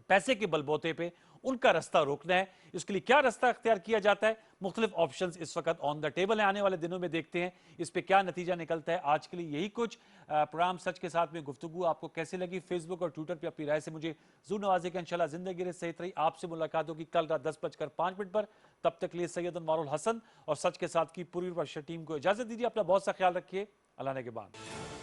पैसे के बलबूते पे, उनका रास्ता रोकना है। इसके लिए क्या रास्ता अख्तियार किया जाता है, मुख्तलिफ ऑप्शंस इस वक्त ऑन द टेबल है। आने वाले दिनों में देखते हैं इस पे क्या नतीजा निकलता है। आज के लिए यही कुछ। प्रोग्राम सच के साथ में गुफ्तगू आपको कैसे लगी, फेसबुक और ट्विटर पे अपनी राय से मुझे जरूर नवाजे के। इंशाल्लाह जिंदगी रहे, सही रही। आपसे मुलाकात होगी कल रात 10:05 पर। तब तक लिए सैयद अनवारुल हसन और सच के साथ की पूरी वर्षा टीम को इजाजत दीजिए। अपना बहुत सा ख्याल रखिए। अल्लाह ने के बाद।